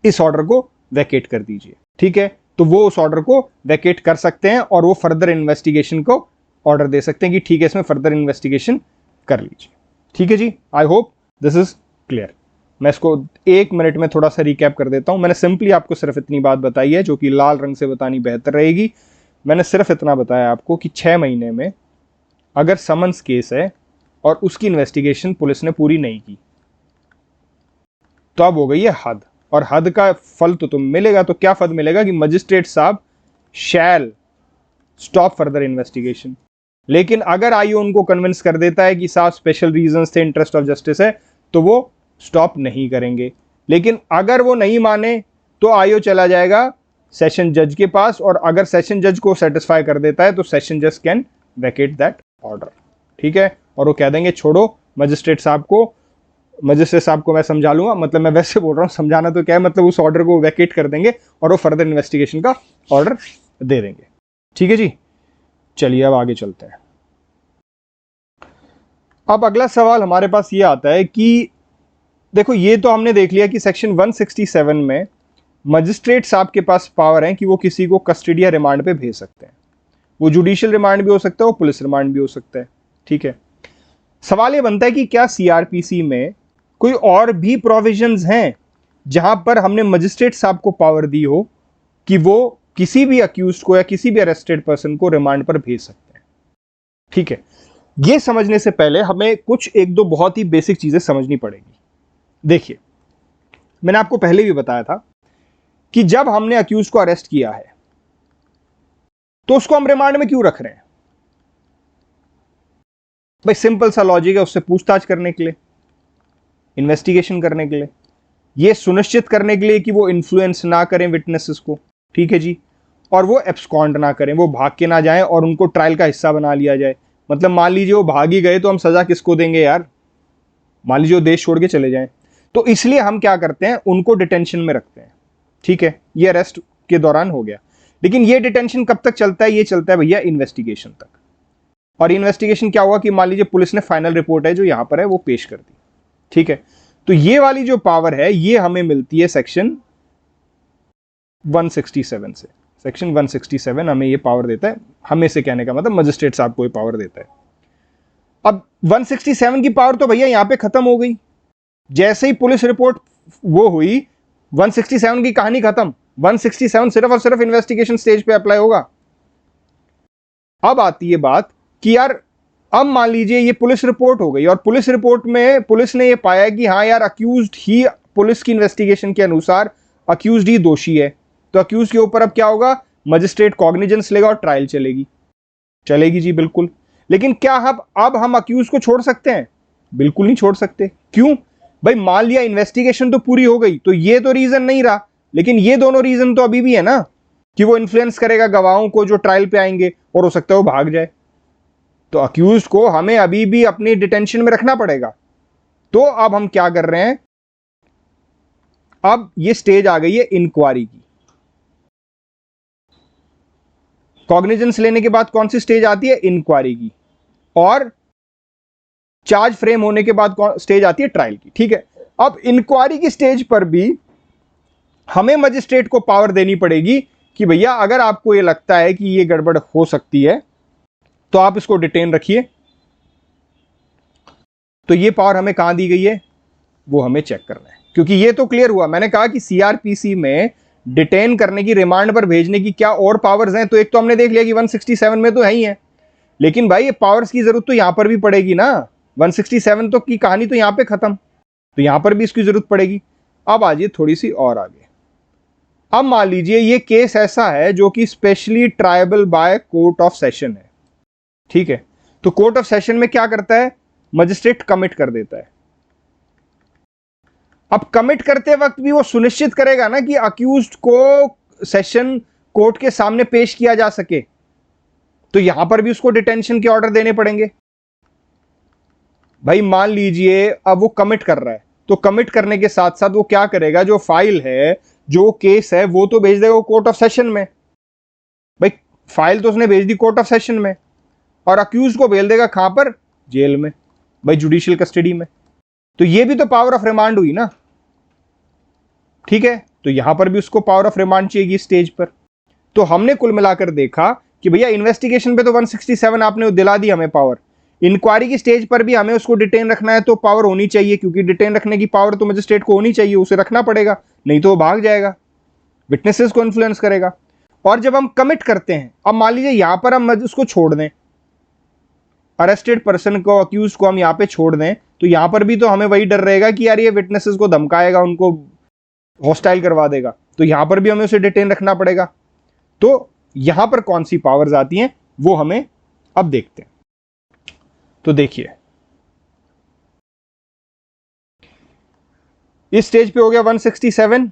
इस ऑर्डर को वैकेट कर दीजिए। ठीक है, तो वो उस ऑर्डर को वैकेट कर सकते हैं और वो फर्दर इन्वेस्टिगेशन को ऑर्डर दे सकते हैं कि ठीक है इसमें फर्दर इन्वेस्टिगेशन कर लीजिए। ठीक है जी, I hope this is clear. मैं इसको 1 मिनट में थोड़ा सा रिकैप कर देता हूं। मैंने सिंपली आपको सिर्फ इतनी बात बताई है, जो कि लाल रंग से बतानी बेहतर रहेगी। मैंने सिर्फ इतना बताया आपको कि 6 महीने में अगर समन्स केस है और उसकी इन्वेस्टिगेशन पुलिस ने पूरी नहीं की तो अब हो गई है हद, और हद का फल तो तुम्हें मिलेगा। तो क्या फल मिलेगा कि मजिस्ट्रेट साहब शैल स्टॉप फर्दर इन्वेस्टिगेशन। लेकिन अगर आईओ उनको कन्विंस कर देता है कि साहब स्पेशल रीजंस थे, इंटरेस्ट ऑफ जस्टिस है, तो वो स्टॉप नहीं करेंगे। लेकिन अगर वो नहीं माने तो आईओ चला जाएगा सेशन जज के पास, और अगर सेशन जज को सेटिस्फाई कर देता है तो सेशन जज कैन वैकेट दैट ऑर्डर। ठीक है, और वो कह देंगे छोड़ो मजिस्ट्रेट साहब को, मजिस्ट्रेट साहब को मैं समझा लूंगा, मतलब मैं वैसे बोल रहा हूं, समझाना तो क्या है, मतलब उस ऑर्डर को वैकेट कर देंगे और वो फर्दर इन्वेस्टिगेशन का ऑर्डर दे देंगे। ठीक है जी, चलिए अब आगे चलते हैं। अब अगला सवाल हमारे पास ये आता है कि देखो ये तो हमने देख लिया कि सेक्शन 167 में मजिस्ट्रेट साहब के पास पावर है कि वो किसी को कस्टडी या रिमांड पे भेज सकते हैं। वो जुडिशियल रिमांड भी हो सकता है, वो पुलिस रिमांड भी हो सकता है। ठीक है, सवाल ये बनता है कि क्या सीआरपीसी में कोई और भी प्रोविजंस हैं जहां पर हमने मजिस्ट्रेट साहब को पावर दी हो कि वो किसी भी अक्यूज्ड को या किसी भी अरेस्टेड पर्सन को रिमांड पर भेज सकते हैं। ठीक है, ये समझने से पहले हमें कुछ एक दो बहुत ही बेसिक चीजें समझनी पड़ेगी। देखिए, मैंने आपको पहले भी बताया था कि जब हमने अक्यूज को अरेस्ट किया है तो उसको हम रिमांड में क्यों रख रहे हैं? भाई सिंपल सा लॉजिक है, उससे पूछताछ करने के लिए, इन्वेस्टिगेशन करने के लिए, यह सुनिश्चित करने के लिए कि वो इन्फ्लुएंस ना करें विटनेसेस को। ठीक है जी, और वो एब्सकॉन्ड ना करें, वो भाग के ना जाएं और उनको ट्रायल का हिस्सा बना लिया जाए। मतलब मान लीजिए वो भाग ही गए तो हम सजा किसको देंगे यार? मान लीजिए वो देश छोड़ के चले जाएं, तो इसलिए हम क्या करते हैं, उनको डिटेंशन में रखते हैं। ठीक है, ये अरेस्ट के दौरान हो गया, लेकिन ये डिटेंशन कब तक चलता है? ये चलता है भैया इन्वेस्टिगेशन तक। और इन्वेस्टिगेशन क्या हुआ कि मान लीजिए पुलिस ने फाइनल रिपोर्ट है जो यहां पर है वो पेश कर दी। ठीक है, तो ये वाली जो पावर है ये हमें मिलती है सेक्शन 167 से। सेक्शन 167 हमें ये पावर देता है, हमें से कहने का मतलब मजिस्ट्रेट साहब को ये पावर देता है। अब 167 की पावर तो भैया यहां पे खत्म हो गई। जैसे ही पुलिस रिपोर्ट वो हुई, 167 की कहानी खत्म। 167 सिर्फ और सिर्फ इन्वेस्टिगेशन स्टेज पे अप्लाई होगा। अब आती है बात कि यार अब मान लीजिए ये पुलिस रिपोर्ट हो गई और पुलिस रिपोर्ट में पुलिस ने ये पाया कि हाँ यार अक्यूज्ड ही, पुलिस की इन्वेस्टिगेशन के अनुसार अक्यूज्ड ही दोषी है, तो अक्यूज्ड के ऊपर अब क्या होगा? मजिस्ट्रेट कॉग्निजेंस लेगा और ट्रायल चलेगी। चलेगी जी बिल्कुल। लेकिन क्या अब हम अक्यूज को छोड़ सकते हैं? बिल्कुल नहीं छोड़ सकते। क्यों भाई? मान लिया इन्वेस्टिगेशन तो पूरी हो गई, तो ये तो रीजन नहीं रहा, लेकिन ये दोनों रीजन तो अभी भी है ना, कि वो इन्फ्लुएंस करेगा गवाहों को जो ट्रायल पे आएंगे और हो सकता है वो भाग जाए। तो अक्यूज को हमें अभी भी अपनी डिटेंशन में रखना पड़ेगा। तो अब हम क्या कर रहे हैं, अब ये स्टेज आ गई है इंक्वायरी की। कॉग्निजेंस लेने के बाद कौन सी स्टेज आती है? इंक्वायरी की। और चार्ज फ्रेम होने के बाद स्टेज आती है ट्रायल की। ठीक है, अब इंक्वायरी की स्टेज पर भी हमें मजिस्ट्रेट को पावर देनी पड़ेगी कि भैया अगर आपको यह लगता है कि यह गड़बड़ हो सकती है तो आप इसको डिटेन रखिए। तो यह पावर हमें कहां दी गई है वो हमें चेक करना है, क्योंकि यह तो क्लियर हुआ, मैंने कहा कि सीआरपीसी में डिटेन करने की, रिमांड पर भेजने की क्या और पावर्स हैं। तो एक तो हमने देख लिया कि 167 में तो है ही है, लेकिन भाई ये पावर्स की जरूरत तो यहां पर भी पड़ेगी ना। 167 तो की कहानी तो यहां पे खत्म, तो यहां पर भी इसकी जरूरत पड़ेगी। अब आ जाइए थोड़ी सी और आगे। अब मान लीजिए ये केस ऐसा है जो कि specially tribal by court of session है। ठीक है, तो कोर्ट ऑफ सेशन में क्या करता है? मजिस्ट्रेट कमिट कर देता है। अब कमिट करते वक्त भी वो सुनिश्चित करेगा ना कि अक्यूज्ड को सेशन कोर्ट के सामने पेश किया जा सके, तो यहां पर भी उसको डिटेंशन के ऑर्डर देने पड़ेंगे। भाई मान लीजिए अब वो कमिट कर रहा है, तो कमिट करने के साथ साथ वो क्या करेगा, जो फाइल है, जो केस है, वो तो भेज देगा कोर्ट ऑफ सेशन में। भाई फाइल तो उसने भेज दी कोर्ट ऑफ सेशन में, और अक्यूज को भेज देगा कहां पर, जेल में, भाई जुडिशियल कस्टडी में। तो ये भी तो पावर ऑफ रिमांड हुई ना, ठीक है। तो यहां पर भी उसको पावर ऑफ रिमांड चाहिए स्टेज पर। तो हमने कुल मिलाकर देखा कि भैया इन्वेस्टिगेशन पे तो 167 आपने दिला दी हमें पावर, इंक्वायरी की स्टेज पर भी हमें उसको डिटेन रखना है तो पावर होनी चाहिए, क्योंकि डिटेन रखने की पावर तो मजिस्ट्रेट को होनी चाहिए, उसे रखना पड़ेगा, नहीं तो वो भाग जाएगा, विटनेसेस को इन्फ्लुएंस करेगा। और जब हम कमिट करते हैं, अब मान लीजिए यहां पर हम उसको छोड़ दें, अरेस्टेड पर्सन को, अक्यूज को हम यहां पे छोड़ दें, तो यहां पर भी तो हमें वही डर रहेगा कि यार ये विटनेसेस को धमकाएगा, उनको हॉस्टाइल करवा देगा, तो यहां पर भी हमें उसे डिटेन रखना पड़ेगा। तो यहां पर कौन सी पावर्स आती हैं वो हमें अब देखते हैं। तो देखिए इस स्टेज पे हो गया 167,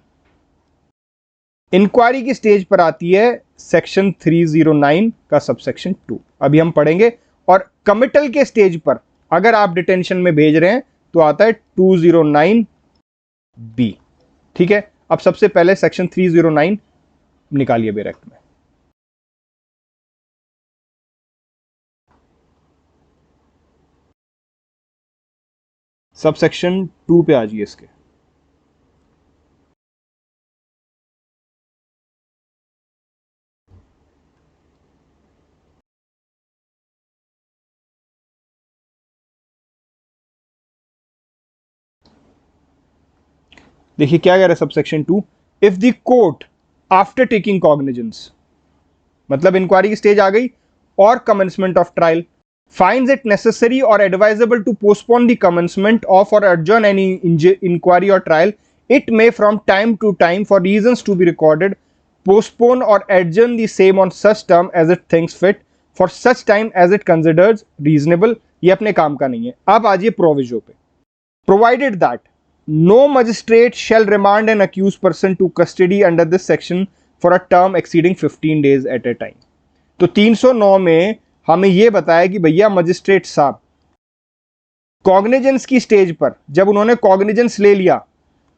इंक्वायरी की स्टेज पर आती है सेक्शन 309 का सबसेक्शन 2, अभी हम पढ़ेंगे। और कमिटल के स्टेज पर अगर आप डिटेंशन में भेज रहे हैं तो आता है 209B, ठीक है। अब सबसे पहले सेक्शन 309 निकालिए बैरेक्ट में। सबसेक्शन 2 पे आ जाइए इसके। देखिए क्या कह रहा है subsection 2, if the court after taking cognizance, मतलब इंक्वायरी की स्टेज आ गई और commencement of trial, finds it necessary or advisable to postpone the commencement of or adjourn any inquiry or trial, it may from time to time, for reasons to be recorded, postpone or adjourn the same on such term as it thinks fit, for such time as it considers reasonable। ये अपने काम का नहीं है। अब आ जाइए प्रोविजो पे, provided that no magistrate shall remand an accused person to custody under this section for a term exceeding 15 days at a time। तो 309 में हमें यह बताया कि भैया मजिस्ट्रेट साहब कॉग्निजेंस की स्टेज पर जब उन्होंने कॉग्निजेंस ले लिया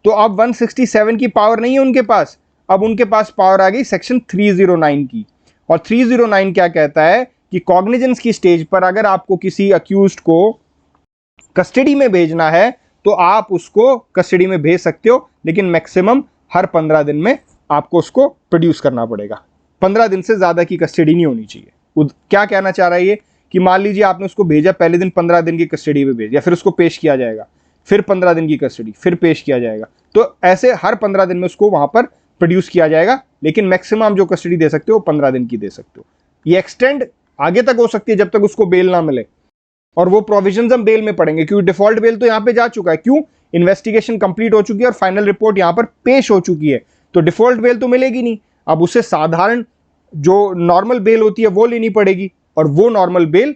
तो अब 167 की पावर नहीं है उनके पास, अब उनके पास पावर आ गई सेक्शन 309 की। और 309 क्या कहता है कि कॉग्निजेंस की स्टेज पर अगर आपको किसी अक्यूज्ड को कस्टडी में भेजना है तो आप उसको कस्टडी में भेज सकते हो, लेकिन मैक्सिमम हर 15 दिन में आपको उसको प्रोड्यूस करना पड़ेगा। 15 दिन से ज्यादा की कस्टडी नहीं होनी चाहिए। क्या कहना चाह रहा है ये कि मान लीजिए आपने उसको भेजा, पहले दिन 15 दिन की कस्टडी में भेजा, फिर उसको पेश किया जाएगा, फिर 15 दिन की कस्टडी, फिर पेश किया जाएगा, तो ऐसे हर 15 दिन में उसको वहां पर प्रोड्यूस किया जाएगा, लेकिन मैक्सिमम जो कस्टडी दे सकते हो 15 दिन की दे सकते हो। ये एक्सटेंड आगे तक हो सकती है जब तक उसको बेल ना मिले, और वो प्रोविजंस हम बेल में पढ़ेंगे, क्योंकि डिफॉल्ट बेल तो यहां पे जा चुका है। क्यों? इन्वेस्टिगेशन कंप्लीट हो चुकी है और फाइनल रिपोर्ट यहां पर पेश हो चुकी है, तो डिफॉल्ट बेल तो मिलेगी नहीं। अब उसे साधारण जो नॉर्मल बेल होती है वो लेनी पड़ेगी, और वो नॉर्मल बेल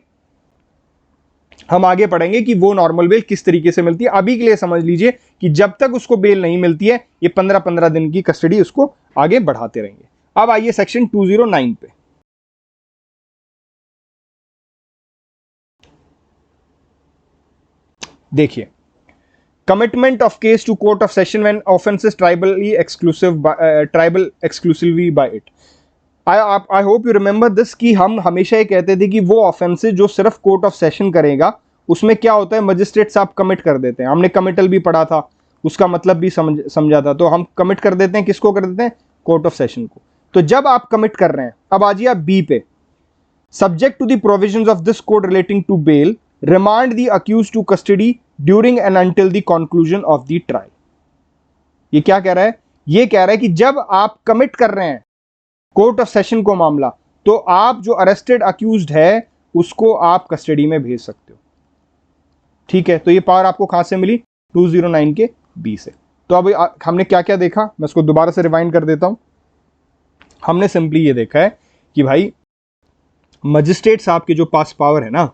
हम आगे पढ़ेंगे कि वो नॉर्मल बेल किस तरीके से मिलती है। अभी के लिए समझ लीजिए कि जब तक उसको बेल नहीं मिलती है ये 15-15 दिन की कस्टडी उसको आगे बढ़ाते रहेंगे। अब आइए सेक्शन 209 पे। देखिए, commitment of case to court of session when offences triable exclusively by it. I hope you remember this कि हम हमेशा ये कहते थे कि वो ऑफेंसेस जो सिर्फ कोर्ट ऑफ सेशन करेगा उसमें क्या होता है, मजिस्ट्रेट साहब कमिट कर देते हैं। हमने कमिटल भी पढ़ा था, उसका मतलब भी समझा था। तो हम कमिट कर देते हैं, किसको कर देते हैं? कोर्ट ऑफ सेशन को। तो जब आप कमिट कर रहे हैं, अब आ जाइए आप बी पे, subject to the provisions of this code relating to bail, remand the accused to custody during and until the conclusion of the trial. ये क्या कह रहा है? ये कह रहा है कि जब आप कमिट कर रहे हैं कोर्ट ऑफ सेशन को मामला, तो आप जो अरेस्टेड अक्यूज्ड है उसको आप कस्टडी में भेज सकते हो, ठीक है। तो ये पावर आपको कहां से मिली? 209 के बी से। तो अब हमने क्या क्या देखा, मैं इसको दोबारा से रिवाइंड कर देता हूं। हमने सिंपली ये देखा है कि भाई मजिस्ट्रेट साहब के जो पास पावर है ना,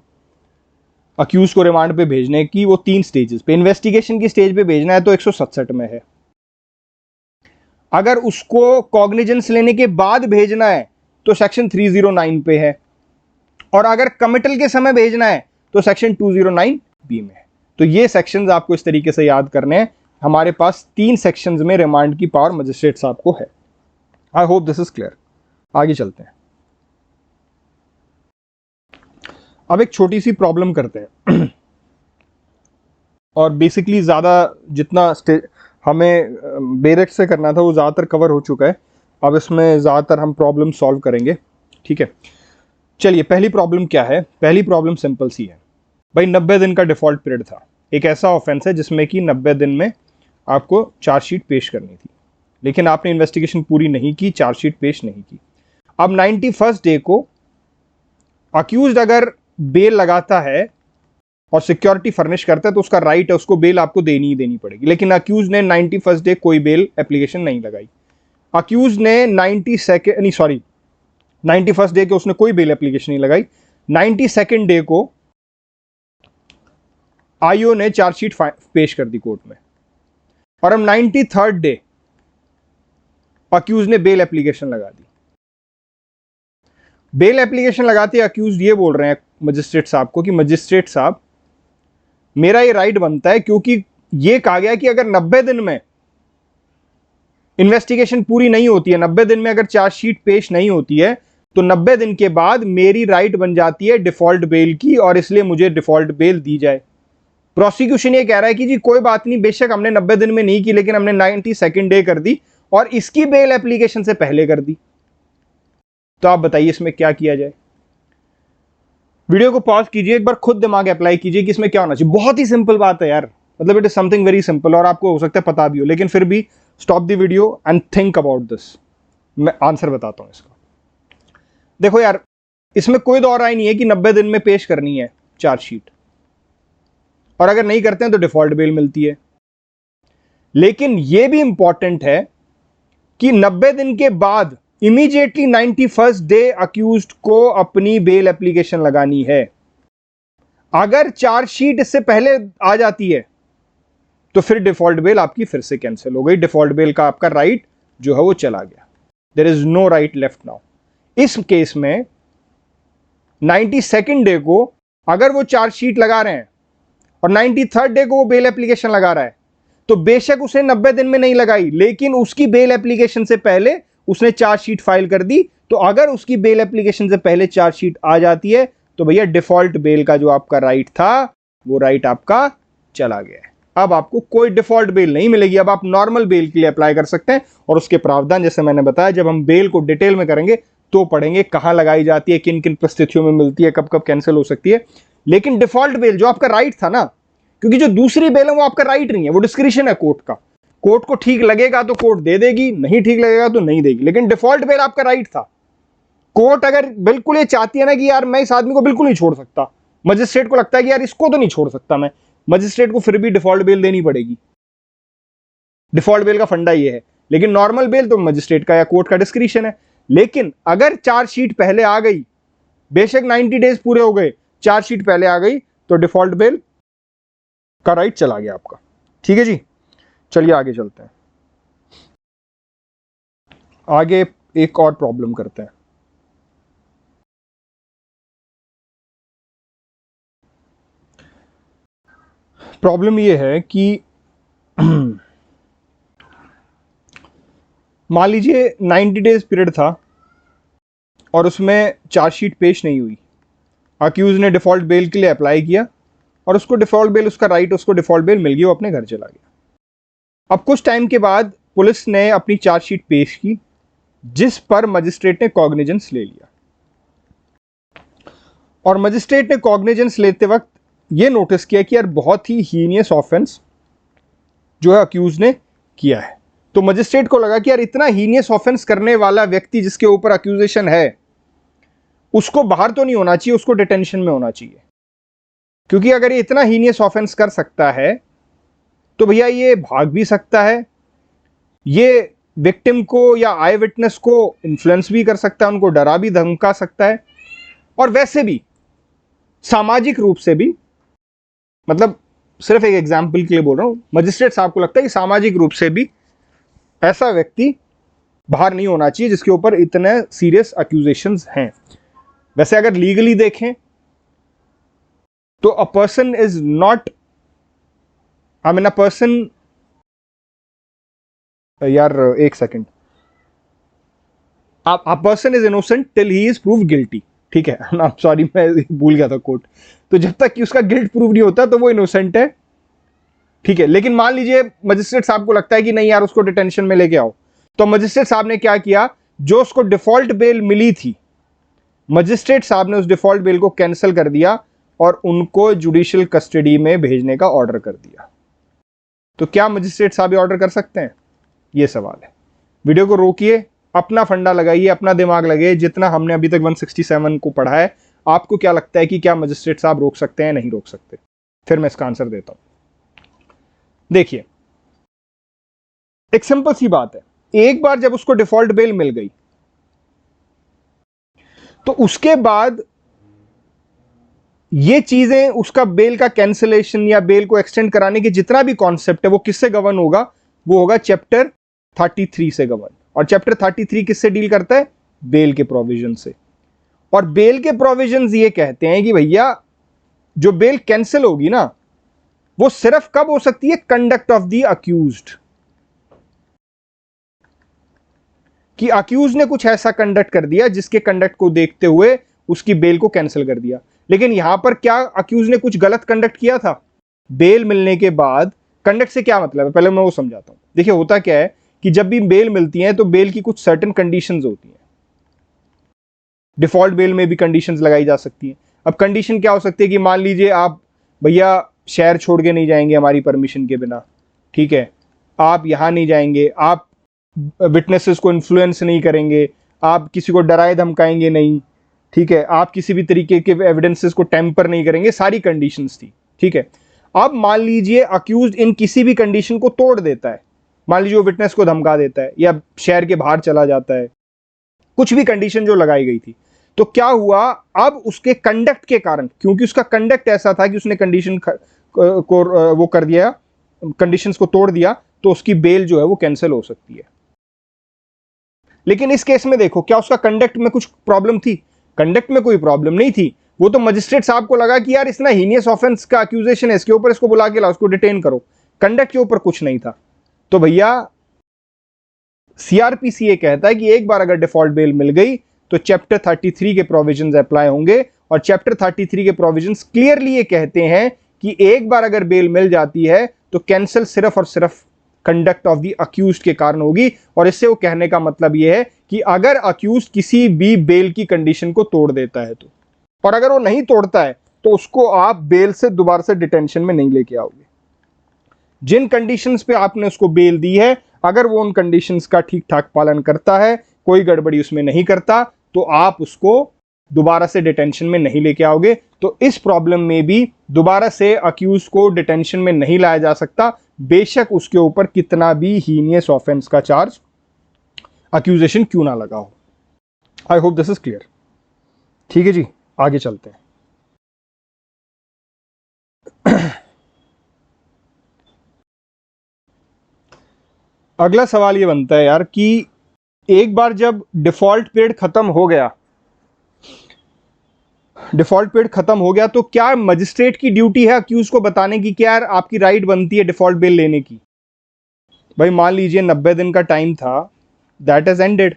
अक्यूज को रिमांड पे भेजने की, वो 3 स्टेजेस पे। इन्वेस्टिगेशन की स्टेज पे भेजना है तो 167 में है। अगर उसको कॉग्निजेंस लेने के बाद भेजना है तो सेक्शन 309 पे है, और अगर कमिटल के समय भेजना है तो सेक्शन 209 बी में है। तो ये सेक्शंस आपको इस तरीके से याद करने हैं। हमारे पास 3 सेक्शंस में रिमांड की पावर मजिस्ट्रेट साहब को है। आई होप दिस इज क्लियर। आगे चलते हैं। अब एक छोटी सी प्रॉब्लम करते हैं और बेसिकली ज्यादा जितना हमें बेरेट से करना था वो ज्यादातर कवर हो चुका है। अब इसमें ज्यादातर हम प्रॉब्लम सॉल्व करेंगे, ठीक है। चलिए, पहली प्रॉब्लम क्या है? पहली प्रॉब्लम सिंपल सी है भाई। 90 दिन का डिफॉल्ट पीरियड था। एक ऐसा ऑफेंस है जिसमें कि 90 दिन में आपको चार्जशीट पेश करनी थी, लेकिन आपने इन्वेस्टिगेशन पूरी नहीं की, चार्जशीट पेश नहीं की। अब 91st डे को अक्यूज्ड अगर बेल लगाता है और सिक्योरिटी फर्निश करता है तो उसका राइट है, उसको बेल आपको देनी ही देनी पड़ेगी। लेकिन अक्यूज ने 91st डे कोई बेल एप्लीकेशन नहीं लगाई। अक्यूज ने 91st डे के उसने कोई बेल एप्लीकेशन नहीं लगाई। 92nd डे को आईओ ने चार्जशीट पेश कर दी कोर्ट में, और अब 93rd डे अक्यूज ने बेल एप्लीकेशन लगा दी। बेल एप्लीकेशन लगाते अक्यूज ये बोल रहे हैं मजिस्ट्रेट साहब को कि मजिस्ट्रेट साहब, मेरा ये राइट बनता है क्योंकि ये कहा गया कि अगर 90 दिन में इन्वेस्टिगेशन पूरी नहीं होती है, 90 दिन में अगर चार्जशीट पेश नहीं होती है, तो 90 दिन के बाद मेरी राइट बन जाती है डिफॉल्ट बेल की, और इसलिए मुझे डिफॉल्ट बेल दी जाए। प्रोसिक्यूशन ये कह रहा है कि जी कोई बात नहीं, बेशक हमने 90 दिन में नहीं की, लेकिन हमने 92nd डे कर दी और इसकी बेल एप्लीकेशन से पहले कर दी। तो आप बताइए इसमें क्या किया जाए? वीडियो को पॉज कीजिए, एक बार खुद दिमाग अप्लाई कीजिए कि इसमें क्या होना चाहिए। बहुत ही सिंपल बात है यार, मतलब it is something very simple, और आपको हो सकता है पता भी हो, लेकिन फिर भी stop the video and think about this. मैं आंसर बताता हूं इसका। देखो यार, इसमें कोई दो राय नहीं है कि 90 दिन में पेश करनी है चार्जशीट, और अगर नहीं करते हैं तो डिफॉल्ट बेल मिलती है। लेकिन यह भी इंपॉर्टेंट है कि 90 दिन के बाद इमीडिएटली 91st डे अक्यूज्ड को अपनी बेल एप्लीकेशन लगानी है। अगर चार्जशीट इससे पहले आ जाती है तो फिर डिफॉल्ट बेल आपकी फिर से कैंसिल हो गई। डिफॉल्ट बेल का आपका राइट जो है वो चला गया। There is no right left now. इस केस में 92nd डे को अगर वो चार्जशीट लगा रहे हैं और 93rd डे को वो बेल एप्लीकेशन लगा रहा है, तो बेशक उसने 90 दिन में नहीं लगाई, लेकिन उसकी बेल एप्लीकेशन से पहले उसने चार्जशीट फाइल कर दी। तो अगर उसकी बेल एप्लीकेशन से पहले चार्जशीट आ जाती है तो भैया डिफॉल्ट बेल का जो आपका राइट था वो राइट आपका चला गया है। अब आपको कोई डिफॉल्ट बेल नहीं मिलेगी। अब आप नॉर्मल बेल के लिए अप्लाई कर सकते हैं, और उसके प्रावधान जैसे मैंने बताया जब हम बेल को डिटेल में करेंगे तो पढ़ेंगे कहां लगाई जाती है, किन किन परिस्थितियों में मिलती है, कब कब कैंसिल हो सकती है। लेकिन डिफॉल्ट बेल जो आपका राइट था ना, क्योंकि जो दूसरी बेल है वो आपका राइट नहीं है, वो डिस्क्रिशन है कोर्ट का। कोर्ट को ठीक लगेगा तो कोर्ट दे देगी, नहीं ठीक लगेगा तो नहीं देगी, लेकिन डिफॉल्ट बेल आपका राइट था। कोर्ट अगर बिल्कुल ये चाहती है ना कि यार मैं इस आदमी को बिल्कुल नहीं छोड़ सकता, मजिस्ट्रेट को लगता है कि यार इसको तो नहीं छोड़ सकता मैं, मजिस्ट्रेट को फिर भी डिफॉल्ट बेल देनी पड़ेगी। डिफॉल्ट बेल का फंडा ये है। लेकिन नॉर्मल बेल तो मजिस्ट्रेट का या कोर्ट का डिस्क्रिशन है। लेकिन अगर चार्जशीट पहले आ गई, बेशक 90 डेज पूरे हो गए, चार्जशीट पहले आ गई, तो डिफॉल्ट बेल का राइट चला गया आपका। ठीक है जी, चलिए आगे चलते हैं। आगे एक और प्रॉब्लम करते हैं। प्रॉब्लम यह है कि मान लीजिए 90 डेज पीरियड था और उसमें चार्जशीट पेश नहीं हुई। अक्यूज ने डिफॉल्ट बेल के लिए अप्लाई किया और उसको डिफॉल्ट बेल, उसका राइट, उसको डिफॉल्ट बेल मिल गई, वो अपने घर चला गया। अब कुछ टाइम के बाद पुलिस ने अपनी चार्जशीट पेश की जिस पर मजिस्ट्रेट ने कॉग्निजेंस ले लिया, और मजिस्ट्रेट ने कॉग्निजेंस लेते वक्त यह नोटिस किया कि यार बहुत ही हीनियस ऑफेंस जो है अक्यूज ने किया है। तो मजिस्ट्रेट को लगा कि यार इतना हीनियस ऑफेंस करने वाला व्यक्ति जिसके ऊपर अक्यूजेशन है उसको बाहर तो नहीं होना चाहिए, उसको डिटेंशन में होना चाहिए। क्योंकि अगर ये इतना हीनियस ऑफेंस कर सकता है तो भैया ये भाग भी सकता है, ये विक्टिम को या आई विटनेस को इन्फ्लुएंस भी कर सकता है, उनको डरा भी धमका सकता है, और वैसे भी सामाजिक रूप से भी मतलब सिर्फ एक एग्जाम्पल के लिए बोल रहा हूं, मजिस्ट्रेट साहब को लगता है कि सामाजिक रूप से भी ऐसा व्यक्ति बाहर नहीं होना चाहिए जिसके ऊपर इतने सीरियस अक्यूजेशंस हैं। वैसे अगर लीगली देखें तो a person is not, I mean a person, यार एक second, a person is innocent till he is prove guilty. ठीक है, आई सॉरी मैं भूल गया था कोट। तो जब तक कि उसका गिल्ट प्रूव नहीं होता तो वो इनोसेंट है। ठीक है, लेकिन मान लीजिए मजिस्ट्रेट साहब को लगता है कि नहीं यार उसको डिटेंशन में लेके आओ, तो मजिस्ट्रेट साहब ने क्या किया, जो उसको डिफॉल्ट बेल मिली थी, मजिस्ट्रेट साहब ने उस डिफॉल्ट बेल को कैंसिल कर दिया और उनको जुडिशियल कस्टडी में भेजने का ऑर्डर कर दिया। तो क्या मजिस्ट्रेट साहब ये ऑर्डर कर सकते हैं, ये सवाल है। वीडियो को रोकिए, अपना फंडा लगाइए, अपना दिमाग लगाइए, जितना हमने अभी तक 167 को पढ़ा है, आपको क्या लगता है कि क्या मजिस्ट्रेट साहब रोक सकते हैं, नहीं रोक सकते? फिर मैं इसका आंसर देता हूं। देखिए, एक सिंपल सी बात है, एक बार जब उसको डिफॉल्ट बेल मिल गई तो उसके बाद ये चीजें, उसका बेल का कैंसिलेशन या बेल को एक्सटेंड कराने के जितना भी कॉन्सेप्ट है वो किससे गवर्न होगा, वो होगा चैप्टर 33 से गवर्न। और चैप्टर 33 किससे डील करता है, बेल के प्रोविजन से। और बेल के प्रोविजंस ये कहते हैं कि भैया जो बेल कैंसिल होगी ना, वो सिर्फ कब हो सकती है, कंडक्ट ऑफ द अक्यूज्ड, कि अक्यूज ने कुछ ऐसा कंडक्ट कर दिया जिसके कंडक्ट को देखते हुए उसकी बेल को कैंसिल कर दिया। लेकिन यहां पर क्या अक्यूज ने कुछ गलत कंडक्ट किया था? बेल मिलने के बाद कंडक्ट से क्या मतलब है, पहले मैं वो समझाता हूं। देखिए होता क्या है कि जब भी बेल मिलती है तो बेल की कुछ सर्टेन कंडीशंस होती हैं। डिफॉल्ट बेल में भी कंडीशंस लगाई जा सकती हैं। अब कंडीशन क्या हो सकती है कि मान लीजिए आप भैया शहर छोड़ के नहीं जाएंगे हमारी परमिशन के बिना, ठीक है, आप यहां नहीं जाएंगे, आप विटनेसेस को इन्फ्लुएंस नहीं करेंगे, आप किसी को डराए धमकाएंगे नहीं, ठीक है, आप किसी भी तरीके के एविडेंसेस को टेम्पर नहीं करेंगे, सारी कंडीशंस थी। ठीक है, अब मान लीजिए अक्यूज इन किसी भी कंडीशन को तोड़ देता है, मान लीजिए वो विटनेस को धमका देता है या शहर के बाहर चला जाता है, कुछ भी कंडीशन जो लगाई गई थी, तो क्या हुआ, अब उसके कंडक्ट के कारण, क्योंकि उसका कंडक्ट ऐसा था कि उसने कंडीशन को वो कर दिया, कंडीशंस को तोड़ दिया, तो उसकी बेल जो है वो कैंसिल हो सकती है। लेकिन इस केस में देखो, क्या उसका कंडक्ट में कुछ प्रॉब्लम थी? कंडक्ट में कोई प्रॉब्लम नहीं थी। वो तो मजिस्ट्रेट साहब को लगा कि यार इतना हीनियस ऑफेंस का अक्यूजेशन है, इसके ऊपर इसको बुला के लाओ, उसको डिटेन करो। कंडक्ट के ऊपर कुछ नहीं था। तो भैया सीआरपीसी ये कहता है कि एक बार अगर डिफॉल्ट बेल मिल गई तो चैप्टर 33 के प्रोविजंस अप्लाई होंगे। और चैप्टर 33 के प्रोविजंस क्लियरली ये कहते हैं कि एक बार अगर बेल मिल जाती है तो कैंसिल सिर्फ और सिर्फ कंडक्ट ऑफ द अक्यूज्ड के कारण होगी। और इससे वो कहने का मतलब यह है कि अगर अक्यूज्ड किसी भी बेल की कंडीशन को तोड़ देता है तो, और अगर वो नहीं तोड़ता है तो उसको आप बेल से दोबारा से डिटेंशन में नहीं लेके आओगे। जिन कंडीशंस पे आपने उसको बेल दी है, अगर वो उन कंडीशंस का ठीक ठाक पालन करता है, कोई गड़बड़ी उसमें नहीं करता, तो आप उसको दोबारा से डिटेंशन में नहीं लेके आओगे। तो इस प्रॉब्लम में भी दोबारा से अक्यूज को डिटेंशन में नहीं लाया जा सकता, बेशक उसके ऊपर कितना भी हीनियस ऑफेंस का चार्ज, अक्यूजेशन क्यों ना लगा हो। आई होप दिस इज क्लियर। ठीक है जी, आगे चलते हैं। अगला सवाल ये बनता है यार कि एक बार जब डिफॉल्ट पीरियड खत्म हो गया, तो क्या मजिस्ट्रेट की ड्यूटी है अक्यूज को बताने की कि यार आपकी राइट बनती है डिफॉल्ट बेल लेने की? भाई मान लीजिए 90 दिन का टाइम था, दैट इज एंडेड,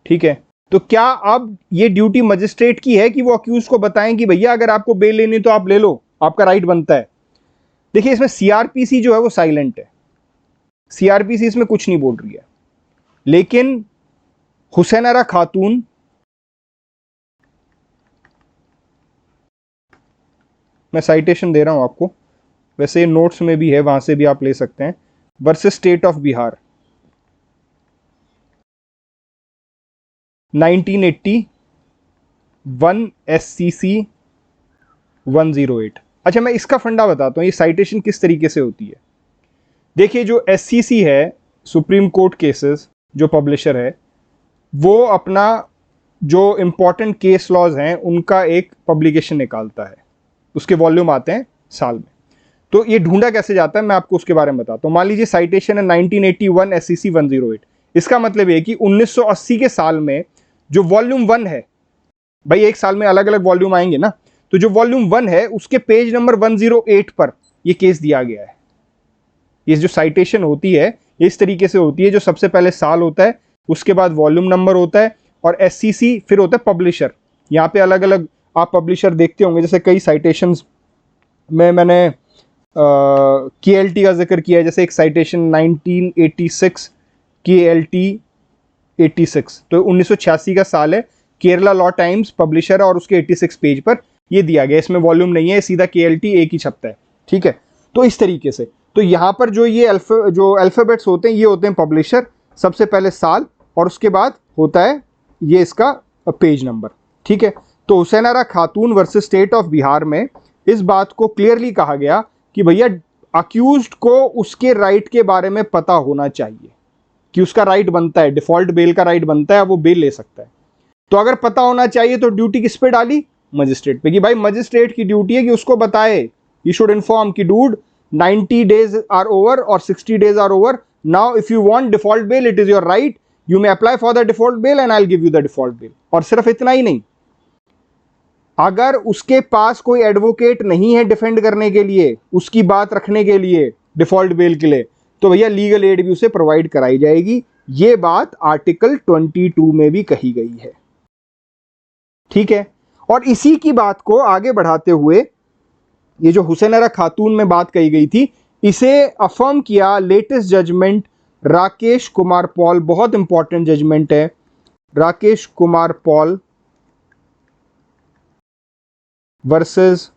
ठीक है, तो क्या अब ये ड्यूटी मजिस्ट्रेट की है कि वो अक्यूज को बताएं कि भैया अगर आपको बेल लेनी तो आप ले लो, आपका राइट बनता है? देखिए इसमें सीआरपीसी जो है वो साइलेंट है, सीआरपीसी इसमें कुछ नहीं बोल रही है। लेकिन हुसैनारा खातून, मैं साइटेशन दे रहा हूं आपको, वैसे नोट्स में भी है, वहां से भी आप ले सकते हैं, versus state of Bihar 1981 SCC 108। अच्छा मैं इसका फंडा बताता हूं, ये साइटेशन किस तरीके से होती है। देखिए जो SCC है, सुप्रीम कोर्ट केसेस जो पब्लिशर है, वो अपना जो इंपॉर्टेंट केस लॉज हैं उनका एक पब्लिकेशन निकालता है, उसके वॉल्यूम आते हैं साल में। तो ये ढूंढा कैसे जाता है मैं आपको उसके बारे में बताता हूं। मान लीजिए साइटेशन है 1981 SCC 108। इसका मतलब है कि 1980 के साल में जो वॉल्यूम 1 है, भाई एक साल में अलग अलग वॉल्यूम आएंगे ना, तो जो वॉल्यूम 1 है उसके पेज नंबर 108 पर ये केस दिया गया है। ये जो साइटेशन होती है ये इस तरीके से होती है, जो सबसे पहले साल होता है, उसके बाद वॉल्यूम नंबर होता है, और SCC फिर होता है पब्लिशर। यहाँ पे अलग अलग आप पब्लिशर देखते होंगे, जैसे कई साइटेशंस में मैंने KLT का जिक्र किया है, जैसे एक साइटेशन 1986 KLT 86, तो 1986 का साल है, केरला लॉ टाइम्स पब्लिशर है और उसके 86 पेज पर ये दिया गया। इसमें वॉल्यूम नहीं है, सीधा KLT एक ही छपता है, ठीक है। तो इस तरीके से तो यहाँ पर जो ये जो अल्फाबेट्स होते हैं ये होते हैं पब्लिशर, सबसे पहले साल और उसके बाद होता है ये इसका पेज नंबर, ठीक है। तो हुसैन आरा खातून वर्सेस स्टेट ऑफ बिहार में इस बात को क्लियरली कहा गया कि भैया अक्यूज्ड को उसके राइट के बारे में पता होना चाहिए कि उसका राइट बनता है, डिफॉल्ट बेल का राइट बनता है, वो बेल ले सकता है। तो अगर पता होना चाहिए तो ड्यूटी किस पे डाली? मजिस्ट्रेट पे, कि भाई मजिस्ट्रेट की ड्यूटी है कि उसको बताए, यू शुड इन्फॉर्म कि dude 90 days are over or 60 days are over, now if you want default bail it is your right, you may apply for the default bail and I'll give you the default bail। और सिर्फ इतना ही नहीं, अगर उसके पास कोई एडवोकेट नहीं है डिफेंड करने के लिए, उसकी बात रखने के लिए डिफॉल्ट बेल के लिए, तो भैया लीगल एड भी उसे प्रोवाइड कराई जाएगी। ये बात आर्टिकल 22 में भी कही गई है, ठीक है। और इसी की बात को आगे बढ़ाते हुए ये जो हुसैन आरा खातून में बात कही गई थी, इसे अफर्म किया लेटेस्ट जजमेंट राकेश कुमार पॉल, बहुत इंपॉर्टेंट जजमेंट है, Rakesh Kumar Paul versus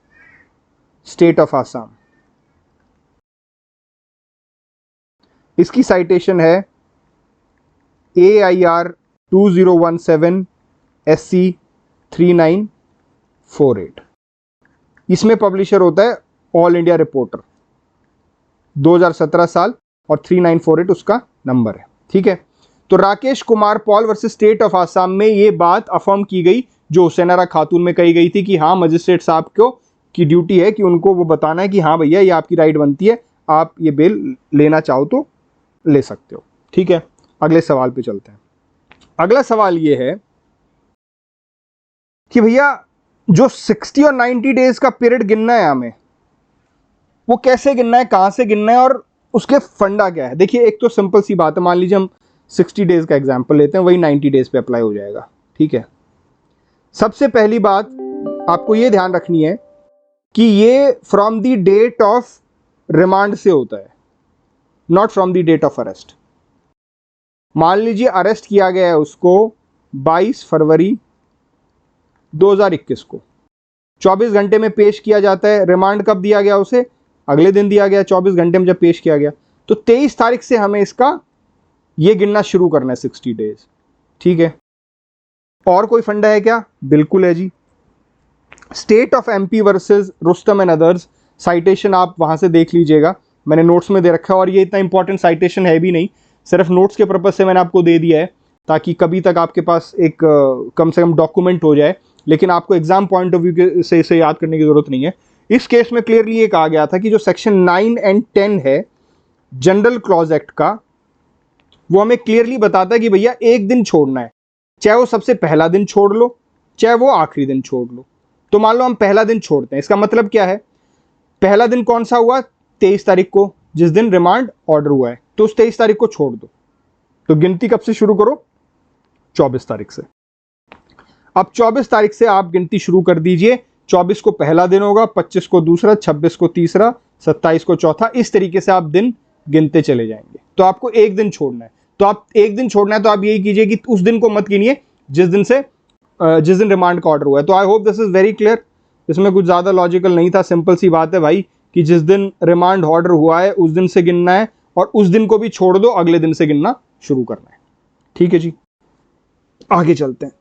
state of Assam. इसकी साइटेशन है AIR 2017 SC 3948। इसमें पब्लिशर होता है ऑल इंडिया रिपोर्टर, 2017 साल, और 3948 उसका नंबर है, ठीक है। तो Rakesh Kumar Paul versus state of Assam में ये बात अफर्म की गई जो हुसैन आरा खातून में कही गई थी कि हाँ मजिस्ट्रेट साहब को की ड्यूटी है कि उनको वो बताना है कि हाँ भैया ये आपकी राइट बनती है, आप ये बेल लेना चाहो तो ले सकते हो, ठीक है। अगले सवाल पे चलते हैं। अगला सवाल ये है कि भैया जो 60 और 90 डेज का पीरियड गिनना है हमें, वो कैसे गिनना है, कहां से गिनना है और उसके फंडा क्या है। देखिए एक तो सिंपल सी बात है, मान लीजिए हम 60 डेज का एग्जांपल लेते हैं, वही 90 डेज पे अप्लाई हो जाएगा, ठीक है। सबसे पहली बात आपको ये ध्यान रखनी है कि ये from the date of remand से होता है, not from the date of arrest. मान लीजिए अरेस्ट किया गया है उसको 22 फरवरी 2021 को, 24 घंटे में पेश किया जाता है। रिमांड कब दिया गया उसे? अगले दिन दिया गया, 24 घंटे में जब पेश किया गया, तो 23 तारीख से हमें इसका ये गिनना शुरू करना है 60 डेज, ठीक है। और कोई फंडा है क्या? बिल्कुल है जी। State of MP versus Rustam and others, citation आप वहां से देख लीजिएगा, मैंने नोट्स में दे रखा है, और ये इतना इंपॉर्टेंट साइटेशन है भी नहीं, सिर्फ नोट्स के पर्पज से मैंने आपको दे दिया है ताकि कभी तक आपके पास एक कम से कम डॉक्यूमेंट हो जाए, लेकिन आपको एग्जाम पॉइंट ऑफ व्यू से इसे याद करने की जरूरत नहीं है। इस केस में क्लियरली ये कहा गया था कि जो सेक्शन 9 और 10 है जनरल क्लॉज एक्ट का, वो हमें क्लियरली बताता है कि भैया एक दिन छोड़ना है, चाहे वो सबसे पहला दिन छोड़ लो चाहे वो आखिरी दिन छोड़ लो। तो मान लो हम पहला दिन छोड़ते हैं, इसका मतलब क्या है, पहला दिन कौन सा हुआ? 23 तारीख को, जिस दिन रिमांड ऑर्डर हुआ है, तो उस 23 तारीख को छोड़ दो। तो गिनती कब से शुरू करो? 24 तारीख से। अब 24 तारीख से आप गिनती शुरू कर दीजिए, 24 को पहला दिन होगा, 25 को दूसरा, 26 को तीसरा, 27 को चौथा, इस तरीके से आप दिन गिनते चले जाएंगे। तो आपको एक दिन छोड़ना है, तो आप एक दिन छोड़ना है तो आप यही कीजिए कि उस दिन को मत गिनिए जिस दिन रिमांड का ऑर्डर हुआ है। तो आई hope this is very clear, इसमें कुछ ज्यादा लॉजिकल नहीं था, सिंपल सी बात है भाई कि जिस दिन रिमांड ऑर्डर हुआ है उस दिन से गिनना है, और उस दिन को भी छोड़ दो, अगले दिन से गिनना शुरू करना है, ठीक है जी। आगे चलते हैं।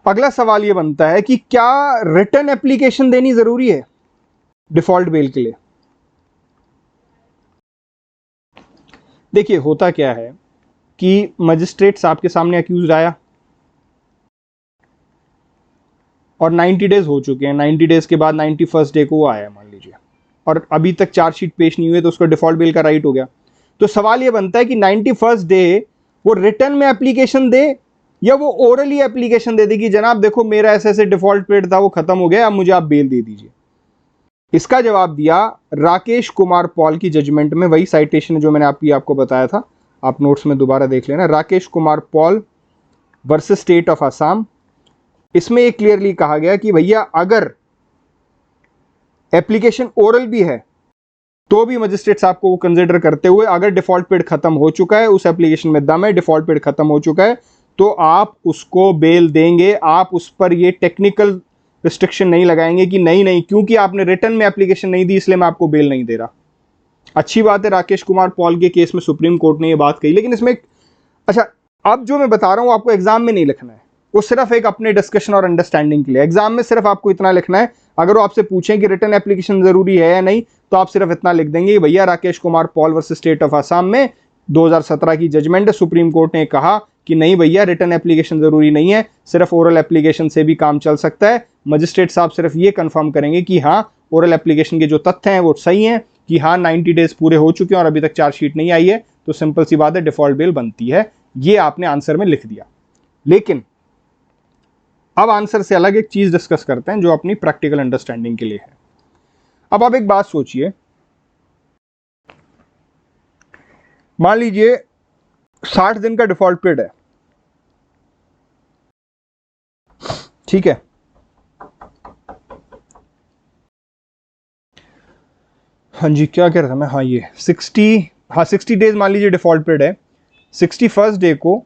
अगला सवाल यह बनता है कि क्या रिटर्न एप्लीकेशन देनी जरूरी है डिफॉल्ट बेल के लिए? देखिए होता क्या है कि मजिस्ट्रेट साहब के सामने अक्यूज्ड आया और 90 डेज हो चुके हैं, 90 डेज के बाद 91st डे को वो आया मान लीजिए, और अभी तक चार्जशीट पेश नहीं हुई, तो उसको डिफॉल्ट बेल का राइट हो गया। तो सवाल ये बनता है कि 91st डे वो रिटर्न में एप्लीकेशन दे या वो ओरली एप्लीकेशन दे दे कि जनाब देखो मेरा ऐसे ऐसे डिफॉल्ट पीरियड था, वो खत्म हो गया, अब मुझे आप बेल दे दीजिए। इसका जवाब दिया राकेश कुमार पॉल की जजमेंट में, वही साइटेशन जो मैंने आपको बताया था, आप नोट्स में दोबारा देख लेना, Rakesh Kumar Paul versus state of Assam. इसमें एक क्लियरली कहा गया कि भैया अगर एप्लीकेशन ओरल भी है तो भी मजिस्ट्रेट साहब को वो कंसिडर करते हुए, अगर डिफॉल्ट पीरियड खत्म हो चुका है, उस एप्लीकेशन में दम है, डिफॉल्ट पीरियड खत्म हो चुका है, तो आप उसको बेल देंगे। आप उस पर ये टेक्निकल रिस्ट्रिक्शन नहीं लगाएंगे कि नहीं क्योंकि आपने रिटर्न में एप्लीकेशन नहीं दी इसलिए मैं आपको बेल नहीं दे रहा। अच्छी बात है, राकेश कुमार पॉल के केस में सुप्रीम कोर्ट ने ये बात कही, लेकिन इसमें अच्छा, अब जो मैं बता रहा हूं आपको एग्जाम में नहीं लिखना है, वो सिर्फ एक अपने डिस्कशन और अंडरस्टैंडिंग के लिए। एग्जाम में सिर्फ आपको इतना लिखना है, अगर वो आपसे पूछें कि रिटर्न एप्लीकेशन जरूरी है या नहीं, तो आप सिर्फ इतना लिख देंगे, भैया Rakesh Kumar Paul versus state of Assam में 2017 की जजमेंट है, सुप्रीम कोर्ट ने कहा कि नहीं भैया रिटर्न एप्लीकेशन जरूरी नहीं है, सिर्फ ओरल एप्लीकेशन से भी काम चल सकता है। मजिस्ट्रेट साहब सिर्फ ये कंफर्म करेंगे कि हाँ ओरल एप्लीकेशन के जो तथ्य हैं वो सही हैं, कि हाँ 90 डेज पूरे हो चुके हैं और अभी तक चार्जशीट नहीं आई है, तो सिंपल सी बात है डिफॉल्ट बेल बनती है। ये आपने आंसर में लिख दिया। लेकिन अब आंसर से अलग एक चीज डिस्कस करते हैं जो अपनी प्रैक्टिकल अंडरस्टैंडिंग के लिए है। अब आप एक बात सोचिए, मान लीजिए 60 दिन का डिफॉल्ट पीरियड है, ठीक है, हाँ जी क्या कह रहा था मैं, हाँ ये 60 डेज मान लीजिए डिफॉल्ट पीरियड है। 61st डे को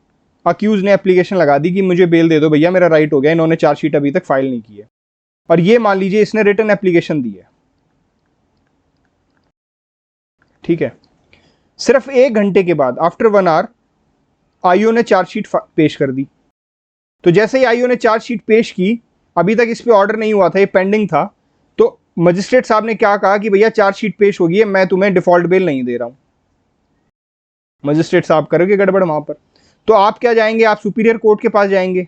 अक्यूज ने एप्लीकेशन लगा दी कि मुझे बेल दे दो भैया, मेरा राइट हो गया, इन्होंने चार्जशीट अभी तक फाइल नहीं की है, और ये मान लीजिए इसने रिटर्न एप्लीकेशन दी है, ठीक है। सिर्फ 1 घंटे के बाद आफ्टर 1 आवर आईओ ने चार्जशीट पेश कर दी। तो जैसे ही आईओ ने चार्जशीट पेश की, अभी तक इस पे ऑर्डर नहीं हुआ था, ये पेंडिंग था, तो मजिस्ट्रेट साहब ने क्या कहा कि भैया चार्जशीट पेश हो गई है, मैं तुम्हें डिफॉल्ट बेल नहीं दे रहा हूं। मजिस्ट्रेट साहब करोगे गड़बड़ वहां पर, तो आप क्या जाएंगे, आप सुपीरियर कोर्ट के पास जाएंगे।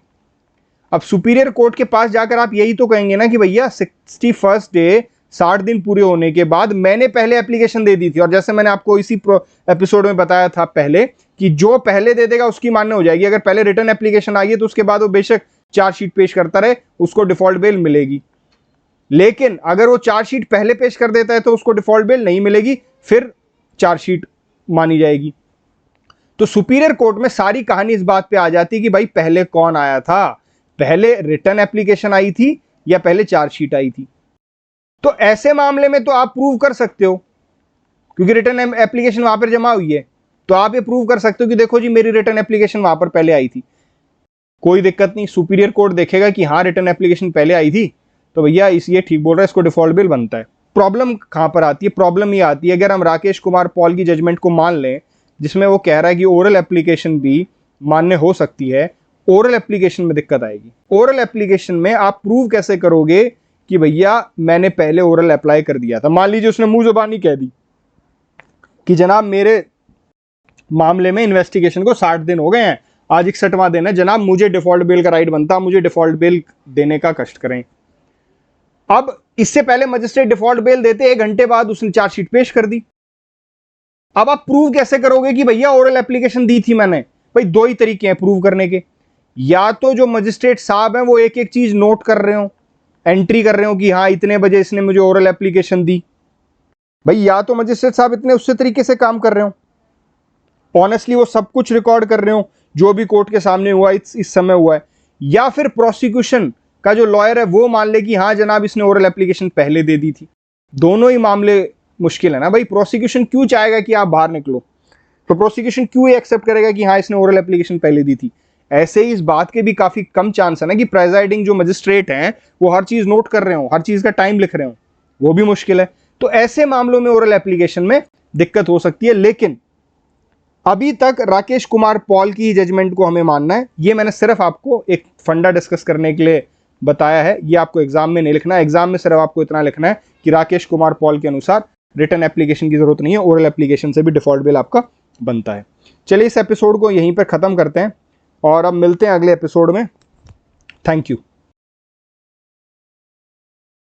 अब सुपीरियर कोर्ट के पास जाकर आप यही तो कहेंगे ना कि भैया 61st डे 60 दिन पूरे होने के बाद मैंने पहले एप्लीकेशन दे दी थी, और जैसे मैंने आपको इसी एपिसोड में बताया था पहले कि जो पहले दे देगा उसकी मान्य हो जाएगी। अगर पहले रिटर्न एप्लीकेशन आई है तो उसके बाद वो बेशक चार्जशीट पेश करता रहे, उसको डिफॉल्ट बेल मिलेगी। लेकिन अगर वो चार्जशीट पहले पेश कर देता है तो उसको डिफॉल्ट बेल नहीं मिलेगी, फिर चार्जशीट मानी जाएगी। तो सुपीरियर कोर्ट में सारी कहानी इस बात पे आ जाती है कि भाई पहले कौन आया था, पहले रिटर्न एप्लीकेशन आई थी या पहले चार्जशीट आई थी। तो ऐसे मामले में तो आप प्रूव कर सकते हो, क्योंकि रिटर्न एप्लीकेशन वहां पर जमा हुई है, तो आप ये प्रूव कर सकते हो कि देखो जी मेरी रिटर्न एप्लीकेशन वहां पर पहले आई थी। कोई दिक्कत नहीं, सुपीरियर कोर्ट देखेगा कि हाँ रिटर्न एप्लीकेशन पहले आई थी, तो भैया ये ठीक बोल रहा है, इसको डिफॉल्ट बेल बनता है। प्रॉब्लम कहां पर आती है, प्रॉब्लम ये आती है अगर हम राकेश कुमार पॉल की जजमेंट को मान लें, जिसमें वो कह रहा है कि ओरल एप्लीकेशन भी मान्य हो सकती है, ओरल एप्लीकेशन में दिक्कत आएगी। ओरल एप्लीकेशन में आप प्रूव कैसे करोगे कि भैया मैंने पहले ओरल अप्लाई कर दिया था। मान लीजिए उसने मुंह जुबानी कह दी कि जनाब मेरे मामले में इन्वेस्टिगेशन को 60 दिन हो गए हैं, आज 61वां दिन है, जनाब मुझे डिफॉल्ट बेल का राइट बनता, मुझे डिफॉल्ट बेल देने का कष्ट करें। अब इससे पहले मजिस्ट्रेट डिफॉल्ट बेल देते 1 घंटे बाद उसने चार्जशीट पेश कर दी। अब आप प्रूव कैसे करोगे कि भैया ओरल एप्लीकेशन दी थी मैंने? भाई 2 ही तरीके हैं प्रूव करने के, या तो जो मजिस्ट्रेट साहब हैं वो एक एक चीज नोट कर रहे हो, एंट्री कर रहे हो कि हाँ इतने बजे इसने मुझे ओरल एप्लीकेशन दी, भाई या तो मजिस्ट्रेट साहब इतने उससे तरीके से काम कर रहे हो, ऑनेस्टली वो सब कुछ रिकॉर्ड कर रहे हो जो भी कोर्ट के सामने हुआ इस समय हुआ है, या फिर प्रोसिक्यूशन का जो लॉयर है वो मान ले कि हाँ जनाब इसने ओरल एप्लीकेशन पहले दे दी थी। दोनों ही मामले मुश्किल है ना भाई। प्रोसिक्यूशन क्यों चाहेगा कि आप बाहर निकलो, तो प्रोसिक्यूशन क्यों एक्सेप्ट करेगा कि हाँ इसने ओरल एप्लीकेशन पहले दी थी? ऐसे ही इस बात के भी काफी कम चांस है ना कि प्रेजाइडिंग जो मजिस्ट्रेट हैं वो हर चीज नोट कर रहे हो, हर चीज का टाइम लिख रहे हो, वो भी मुश्किल है। तो ऐसे मामलों में ओरल एप्लीकेशन में दिक्कत हो सकती है। लेकिन अभी तक राकेश कुमार पॉल की जजमेंट को हमें मानना है, ये मैंने सिर्फ आपको एक फंडा डिस्कस करने के लिए बताया है, ये आपको एग्जाम में नहीं लिखना है। एग्जाम में सिर्फ आपको इतना लिखना है कि राकेश कुमार पॉल के अनुसार रिटर्न एप्लीकेशन की जरूरत नहीं है, ओरल एप्लीकेशन से भी डिफॉल्ट बेल आपका बनता है। चलिए इस एपिसोड को यहीं पर खत्म करते हैं और अब मिलते हैं अगले एपिसोड में। Thank you.